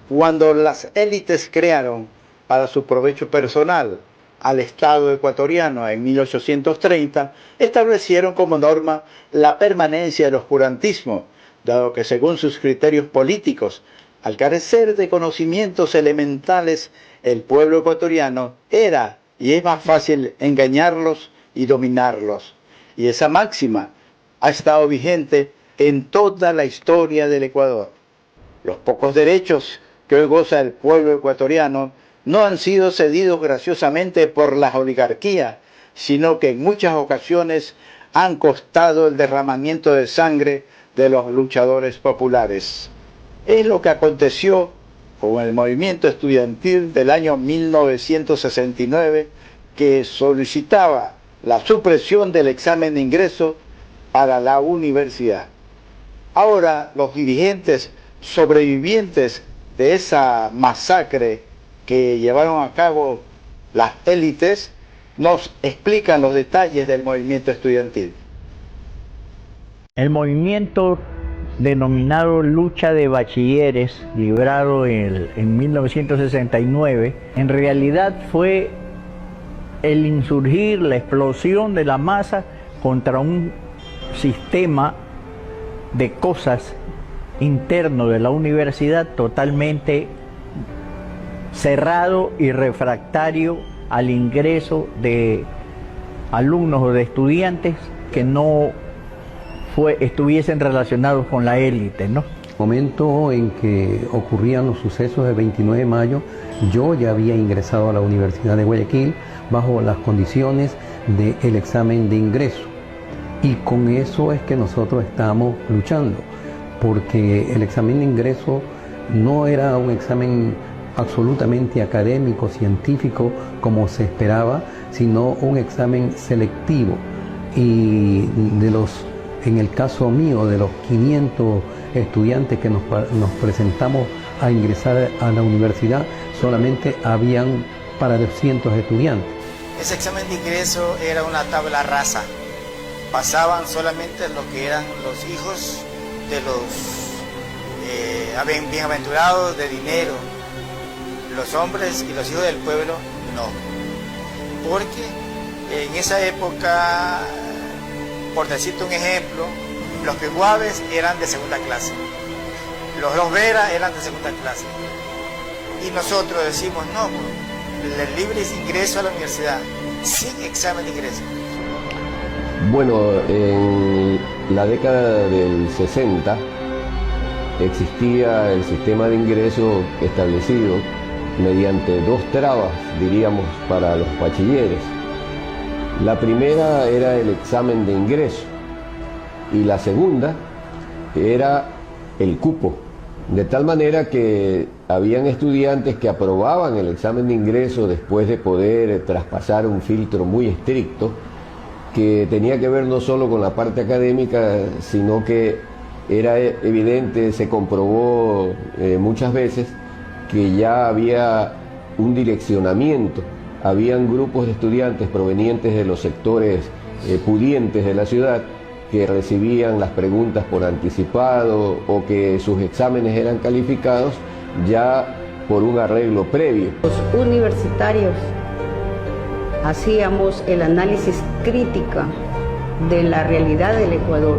Cuando las élites crearon para su provecho personal al Estado ecuatoriano en 1830, establecieron como norma la permanencia del oscurantismo, dado que según sus criterios políticos, al carecer de conocimientos elementales, el pueblo ecuatoriano era y es más fácil engañarlos y dominarlos. Y esa máxima ha estado vigente en toda la historia del Ecuador. Los pocos derechos que hoy goza el pueblo ecuatoriano no han sido cedidos graciosamente por las oligarquías, sino que en muchas ocasiones han costado el derramamiento de sangre de los luchadores populares. Es lo que aconteció con el movimiento estudiantil del año 1969, que solicitaba la supresión del examen de ingreso para la universidad. Ahora los dirigentes sobrevivientes de esa masacre que llevaron a cabo las élites nos explican los detalles del movimiento estudiantil. El movimiento denominado Lucha de Bachilleres, librado en 1969, en realidad fue el insurgir, la explosión de la masa contra un sistema de cosas interno de la universidad totalmente cerrado y refractario al ingreso de alumnos o de estudiantes que no estuviesen relacionados con la élite, ¿no? Momento en que ocurrían los sucesos del 29 de mayo, yo ya había ingresado a la Universidad de Guayaquil bajo las condiciones del examen de ingreso, y con eso es que nosotros estamos luchando, porque el examen de ingreso no era un examen absolutamente académico, científico, como se esperaba, sino un examen selectivo. Y en el caso mío, de los 500 estudiantes que nos presentamos a ingresar a la universidad, solamente habían para 200 estudiantes. Ese examen de ingreso era una tabla rasa. pasaban solamente lo que eran los hijos de los bienaventurados de dinero. Los hombres y los hijos del pueblo no, porque en esa época, por decirte un ejemplo, los pehuaves eran de segunda clase, los veras eran de segunda clase, y nosotros decimos no, el libre ingreso a la universidad sin examen de ingreso. Bueno, en la década del 60 existía el sistema de ingreso establecido mediante dos trabas, diríamos, para los bachilleres. La primera era el examen de ingreso y la segunda era el cupo, de tal manera que habían estudiantes que aprobaban el examen de ingreso después de poder traspasar un filtro muy estricto que tenía que ver no solo con la parte académica, sino que era evidente, se comprobó muchas veces que ya había un direccionamiento, habían grupos de estudiantes provenientes de los sectores pudientes de la ciudad que recibían las preguntas por anticipado o que sus exámenes eran calificados ya por un arreglo previo. Los universitarios hacíamos el análisis crítico de la realidad del Ecuador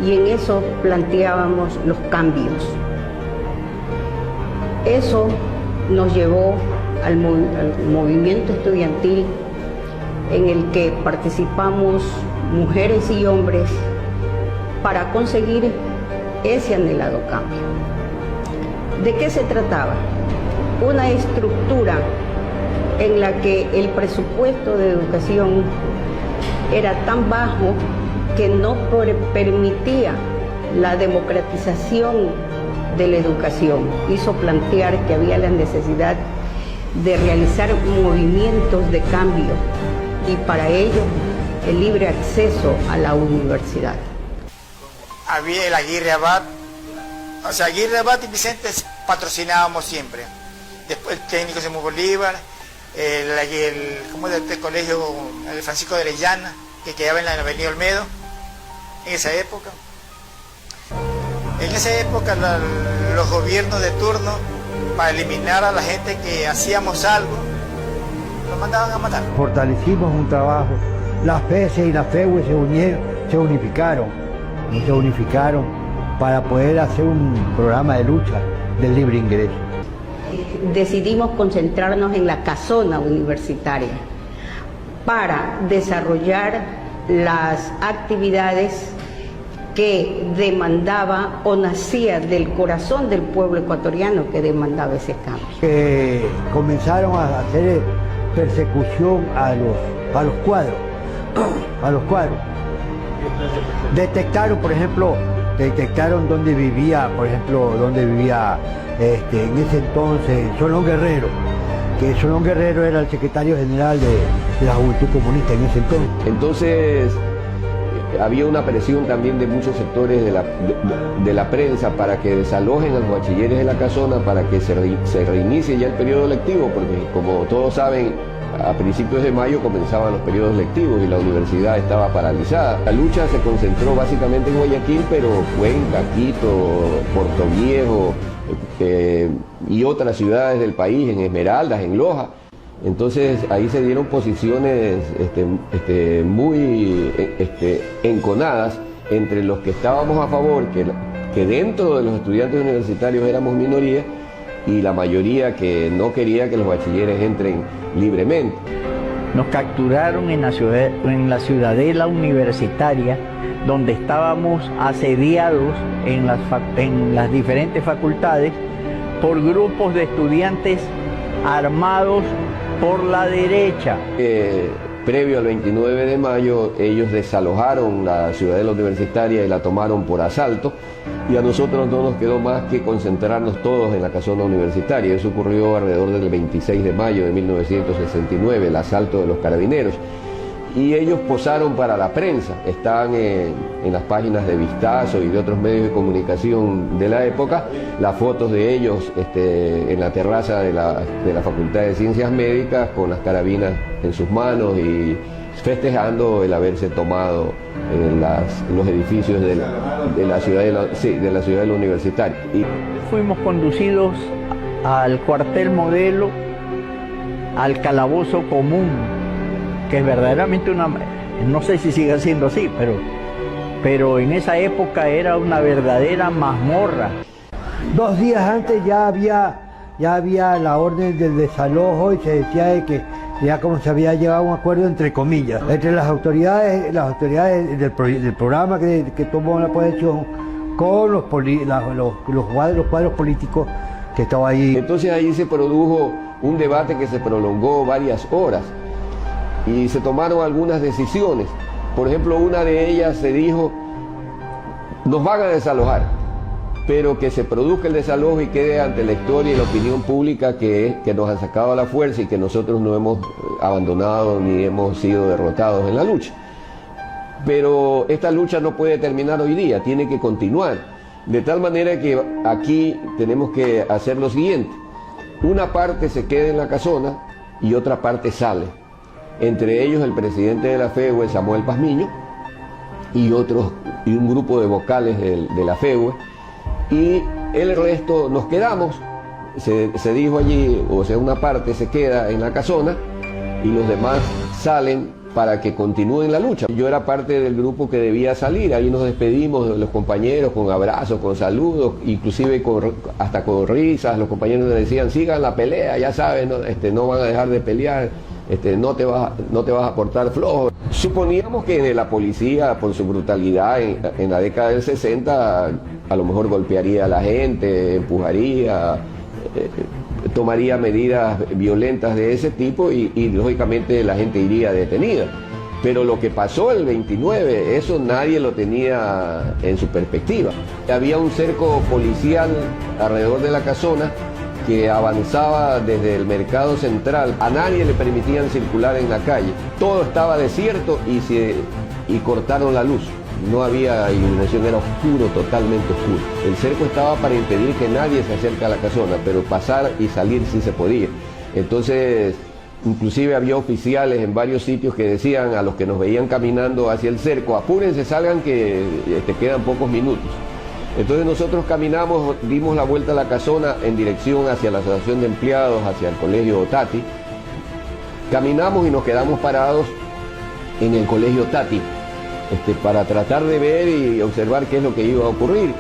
y en eso planteábamos los cambios. Eso nos llevó al movimiento estudiantil en el que participamos mujeres y hombres para conseguir ese anhelado cambio. ¿De qué se trataba? Una estructura en la que el presupuesto de educación era tan bajo que no permitía la democratización de la educación. Hizo plantear que había la necesidad de realizar movimientos de cambio y para ello el libre acceso a la universidad. Había el Aguirre Abad, o sea, Aguirre Abad y Vicente patrocinábamos siempre. Después el técnico Simón Bolívar, ¿cómo es este colegio? El Francisco de Orellana, que quedaba en la Avenida Olmedo, en esa época. En esa época los gobiernos de turno, para eliminar a la gente que hacíamos algo, nos mandaban a matar. Fortalecimos un trabajo, las FESE y las FEUE se unificaron para poder hacer un programa de lucha del libre ingreso. Decidimos concentrarnos en la casona universitaria para desarrollar las actividades que demandaba o nacía del corazón del pueblo ecuatoriano que demandaba ese cambio. Comenzaron a hacer persecución a los cuadros. Detectaron, por ejemplo, dónde vivía, en ese entonces Solón Guerrero, que Solón Guerrero era el secretario general de la Juventud Comunista en ese entonces. Entonces había una presión también de muchos sectores de la prensa para que desalojen a los bachilleres de la casona, para que se reinicie ya el periodo lectivo, porque como todos saben, a principios de mayo comenzaban los periodos lectivos y la universidad estaba paralizada. La lucha se concentró básicamente en Guayaquil, pero Cuenca, Quito, Portoviejo y otras ciudades del país, en Esmeraldas, en Loja. Entonces ahí se dieron posiciones muy enconadas entre los que estábamos a favor, que dentro de los estudiantes universitarios éramos minoría, y la mayoría que no quería que los bachilleres entren libremente. Nos capturaron en la ciudadela universitaria, donde estábamos asediados en las diferentes facultades por grupos de estudiantes armados por la derecha. Previo al 29 de mayo, ellos desalojaron la ciudadela universitaria y la tomaron por asalto, y a nosotros no nos quedó más que concentrarnos todos en la casona universitaria. Eso ocurrió alrededor del 26 de mayo de 1969, el asalto de los carabineros. Y ellos posaron para la prensa, están en las páginas de Vistazo y de otros medios de comunicación de la época, las fotos de ellos en la terraza de la Facultad de Ciencias Médicas con las carabinas en sus manos y festejando el haberse tomado los edificios de la ciudad de la universitaria. Y fuimos conducidos al cuartel modelo, al calabozo común, que es verdaderamente no sé si sigue siendo así, pero en esa época era una verdadera mazmorra. 2 días antes ya había la orden del desalojo y se decía de que ya como se había llegado a un acuerdo entre comillas, entre las autoridades del programa que tomó la posesión con los cuadros políticos que estaban ahí. Entonces ahí se produjo un debate que se prolongó varias horas y se tomaron algunas decisiones. Por ejemplo, una de ellas se dijo, nos van a desalojar, pero que se produzca el desalojo y quede ante la historia y la opinión pública que nos han sacado a la fuerza y que nosotros no hemos abandonado ni hemos sido derrotados en la lucha. Pero esta lucha no puede terminar hoy día, tiene que continuar. De tal manera que aquí tenemos que hacer lo siguiente. Una parte se queda en la casona y otra parte sale. Entre ellos el presidente de la FEUE, Samuel Pazmiño, y un grupo de vocales de la FEUE. Y el resto nos quedamos, se dijo allí, o sea, una parte se queda en la casona y los demás salen para que continúen la lucha. Yo era parte del grupo que debía salir, ahí nos despedimos de los compañeros con abrazos, con saludos, inclusive hasta con risas. Los compañeros nos decían, sigan la pelea, ya saben, no van a dejar de pelear, no te vas a portar flojo. Suponíamos que la policía, por su brutalidad en la década del 60, a lo mejor golpearía a la gente, empujaría, tomaría medidas violentas de ese tipo y lógicamente la gente iría detenida. Pero lo que pasó el 29, eso nadie lo tenía en su perspectiva. Había un cerco policial alrededor de la casona que avanzaba desde el mercado central. A nadie le permitían circular en la calle. Todo estaba desierto y cortaron la luz. No había iluminación, era oscuro, totalmente oscuro. El cerco estaba para impedir que nadie se acerque a la casona, pero pasar y salir sí se podía. Entonces, inclusive había oficiales en varios sitios que decían a los que nos veían caminando hacia el cerco, apúrense, salgan que te quedan pocos minutos. Entonces nosotros caminamos, dimos la vuelta a la casona en dirección hacia la Asociación de Empleados, hacia el Colegio Tati. Caminamos y nos quedamos parados en el Colegio Tati para tratar de ver y observar qué es lo que iba a ocurrir.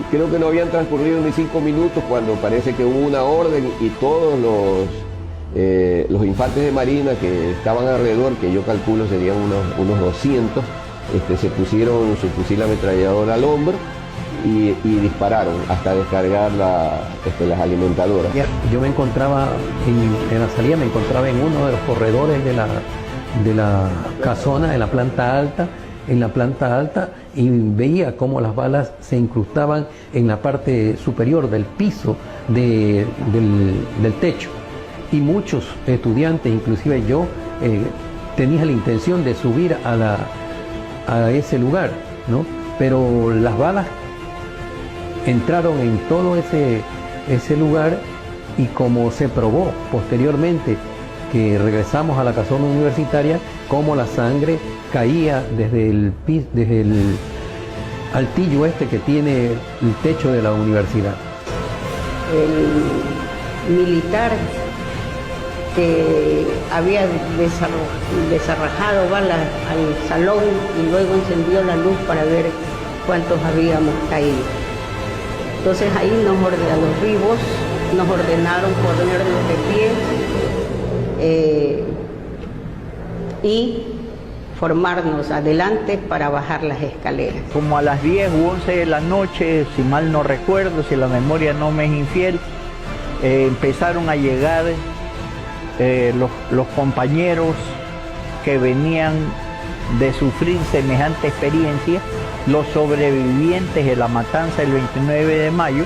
Creo que no habían transcurrido ni 5 minutos cuando parece que hubo una orden y todos los infantes de marina que estaban alrededor, que yo calculo serían unos 200, se pusieron su fusil ametrallador al hombro y dispararon hasta descargar las alimentadoras. Yo me encontraba en la salida, me encontraba en uno de los corredores de la casona, en la planta alta, y veía cómo las balas se incrustaban en la parte superior del piso del techo. Y muchos estudiantes, inclusive yo, tenía la intención de subir a ese lugar, ¿no? Pero las balas entraron en todo ese lugar, y como se probó posteriormente que regresamos a la casona universitaria, como la sangre caía desde el altillo que tiene el techo de la universidad. El militar que había desarrajado balas al salón y luego encendió la luz para ver cuántos habíamos caído. Entonces ahí a los vivos nos ordenaron ponernos de pie y formarnos adelante para bajar las escaleras. Como a las 10 u 11 de la noche, si mal no recuerdo, si la memoria no me es infiel, empezaron a llegar los compañeros que venían de sufrir semejante experiencia, los sobrevivientes de la matanza del 29 de mayo,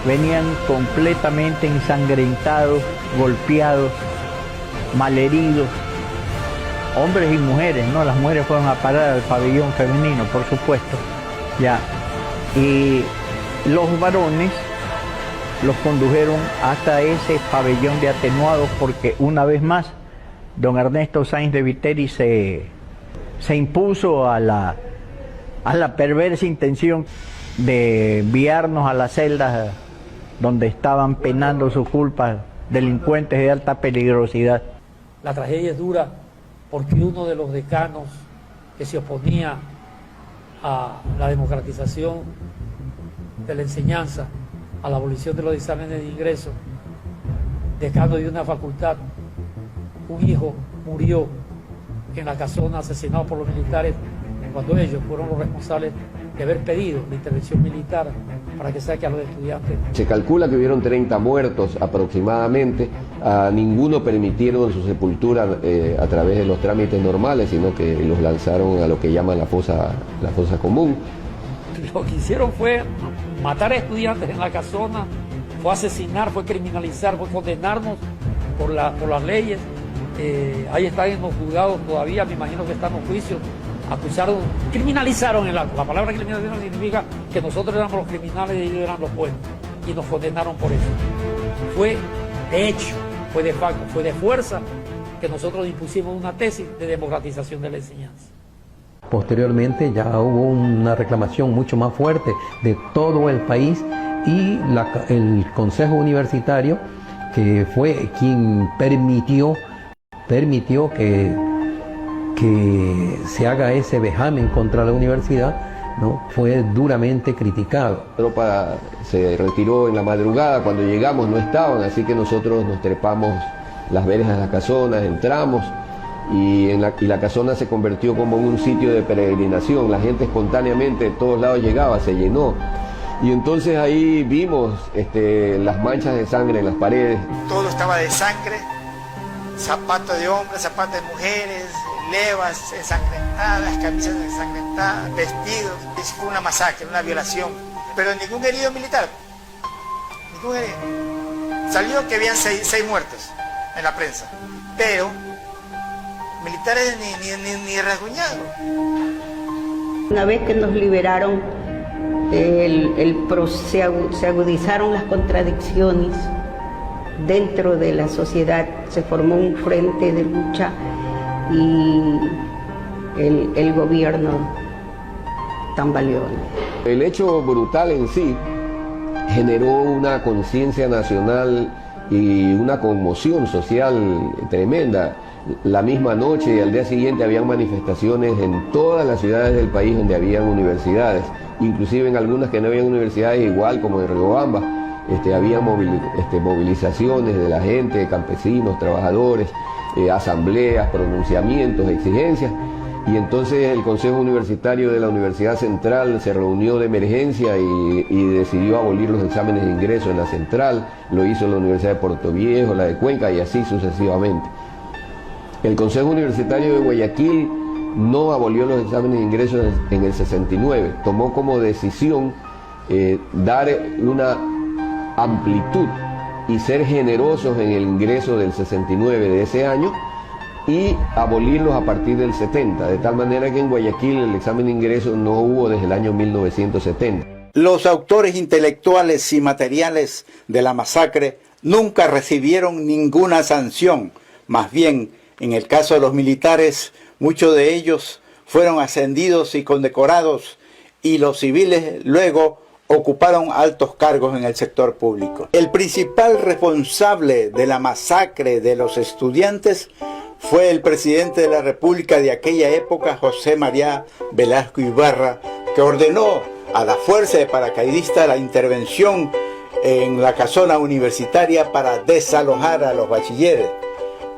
venían completamente ensangrentados, golpeados, malheridos, hombres y mujeres, ¿no? Las mujeres fueron a parar al pabellón femenino, por supuesto, ya. Y los varones los condujeron hasta ese pabellón de atenuados porque una vez más don Ernesto Sáenz de Viteri se impuso a la perversa intención de enviarnos a las celdas donde estaban penando sus culpas delincuentes de alta peligrosidad. La tragedia es dura porque uno de los decanos que se oponía a la democratización de la enseñanza, a la abolición de los exámenes de ingreso, decano de una facultad, un hijo murió en la casona asesinado por los militares cuando ellos fueron los responsables de haber pedido la intervención militar para que saque a los estudiantes. Se calcula que hubieron 30 muertos aproximadamente, a ninguno permitieron su sepultura a través de los trámites normales, sino que los lanzaron a lo que llaman la fosa común. Lo que hicieron fue matar a estudiantes en la casona, fue asesinar, fue criminalizar, fue condenarnos por las leyes. Ahí están en los juzgados todavía, me imagino que están en los juicios. Acusaron, criminalizaron, la palabra criminalización significa que nosotros éramos los criminales y ellos eran los buenos, y nos condenaron por eso. Fue de hecho, fue de facto, fue de fuerza que nosotros impusimos una tesis de democratización de la enseñanza. Posteriormente ya hubo una reclamación mucho más fuerte de todo el país y el Consejo Universitario, que fue quien permitió que se haga ese vejamen contra la universidad, ¿no? Fue duramente criticado. La tropa se retiró en la madrugada, cuando llegamos no estaban, así que nosotros nos trepamos las verjas de las casonas, entramos y la casona se convirtió como en un sitio de peregrinación. La gente espontáneamente de todos lados llegaba, se llenó. Y entonces ahí vimos las manchas de sangre en las paredes. Todo estaba de sangre, zapatos de hombres, zapatos de mujeres, levas ensangrentadas, camisas ensangrentadas, vestidos. Fue una masacre, una violación, pero ningún herido militar. Ningún herido. Salió que habían seis muertos en la prensa, pero militares ni rasguñados. Una vez que nos liberaron, se agudizaron las contradicciones dentro de la sociedad, se formó un frente de lucha y el gobierno tambaleó. El hecho brutal en sí generó una conciencia nacional y una conmoción social tremenda. La misma noche y al día siguiente habían manifestaciones en todas las ciudades del país donde habían universidades, inclusive en algunas que no habían universidades, igual como en Riobamba. Había movilizaciones de la gente, campesinos, trabajadores, asambleas, pronunciamientos, exigencias, y entonces el Consejo Universitario de la Universidad Central se reunió de emergencia y decidió abolir los exámenes de ingreso en la Central. Lo hizo la Universidad de Puerto Viejo, la de Cuenca y así sucesivamente. El Consejo Universitario de Guayaquil no abolió los exámenes de ingreso en el 69, tomó como decisión dar una amplitud y ser generosos en el ingreso del 69 de ese año y abolirlos a partir del 70, de tal manera que en Guayaquil el examen de ingreso no hubo desde el año 1970. Los autores intelectuales y materiales de la masacre nunca recibieron ninguna sanción, más bien, en el caso de los militares, muchos de ellos fueron ascendidos y condecorados, y los civiles luego ocuparon altos cargos en el sector público. El principal responsable de la masacre de los estudiantes fue el presidente de la República de aquella época, José María Velasco Ibarra, que ordenó a la fuerza de paracaidistas la intervención en la casona universitaria para desalojar a los bachilleres.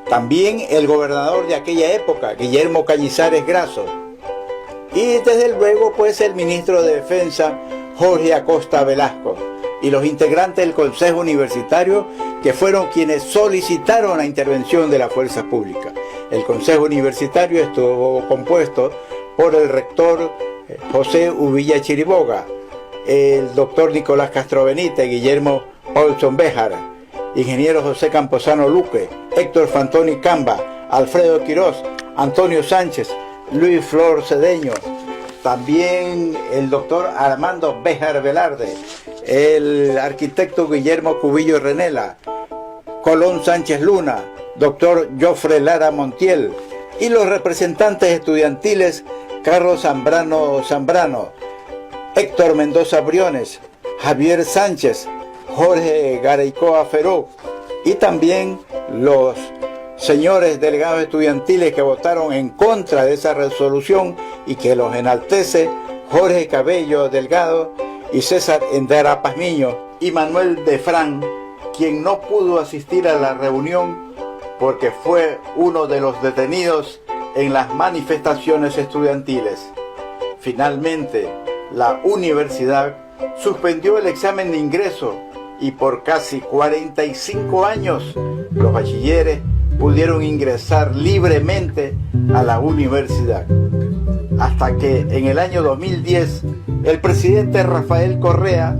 También el gobernador de aquella época, Guillermo Cañizares Grasso, y desde luego pues el ministro de Defensa, Jorge Acosta Velasco, y los integrantes del Consejo Universitario, que fueron quienes solicitaron la intervención de la fuerza pública. El Consejo Universitario estuvo compuesto por el rector José Uvilla Chiriboga, el doctor Nicolás Castro Benítez, Guillermo Olson Béjar, ingeniero José Camposano Luque, Héctor Fantoni Camba, Alfredo Quirós, Antonio Sánchez, Luis Flor Cedeño, también el doctor Armando Béjar Velarde, el arquitecto Guillermo Cubillo Renela, Colón Sánchez Luna, doctor Jofre Lara Montiel, y los representantes estudiantiles Carlos Zambrano, Héctor Mendoza Briones, Javier Sánchez, Jorge Garaycoa Feró, y también los señores delegados estudiantiles que votaron en contra de esa resolución y que los enaltece, Jorge Cabello Delgado y César Endara Pazmiño, y Manuel Defrán, quien no pudo asistir a la reunión porque fue uno de los detenidos en las manifestaciones estudiantiles. Finalmente, la universidad suspendió el examen de ingreso y por casi 45 años los bachilleres pudieron ingresar libremente a la universidad. Hasta que en el año 2010 el presidente Rafael Correa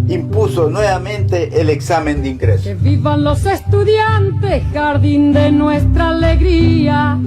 impuso nuevamente el examen de ingreso. Que vivan los estudiantes, jardín de nuestra alegría.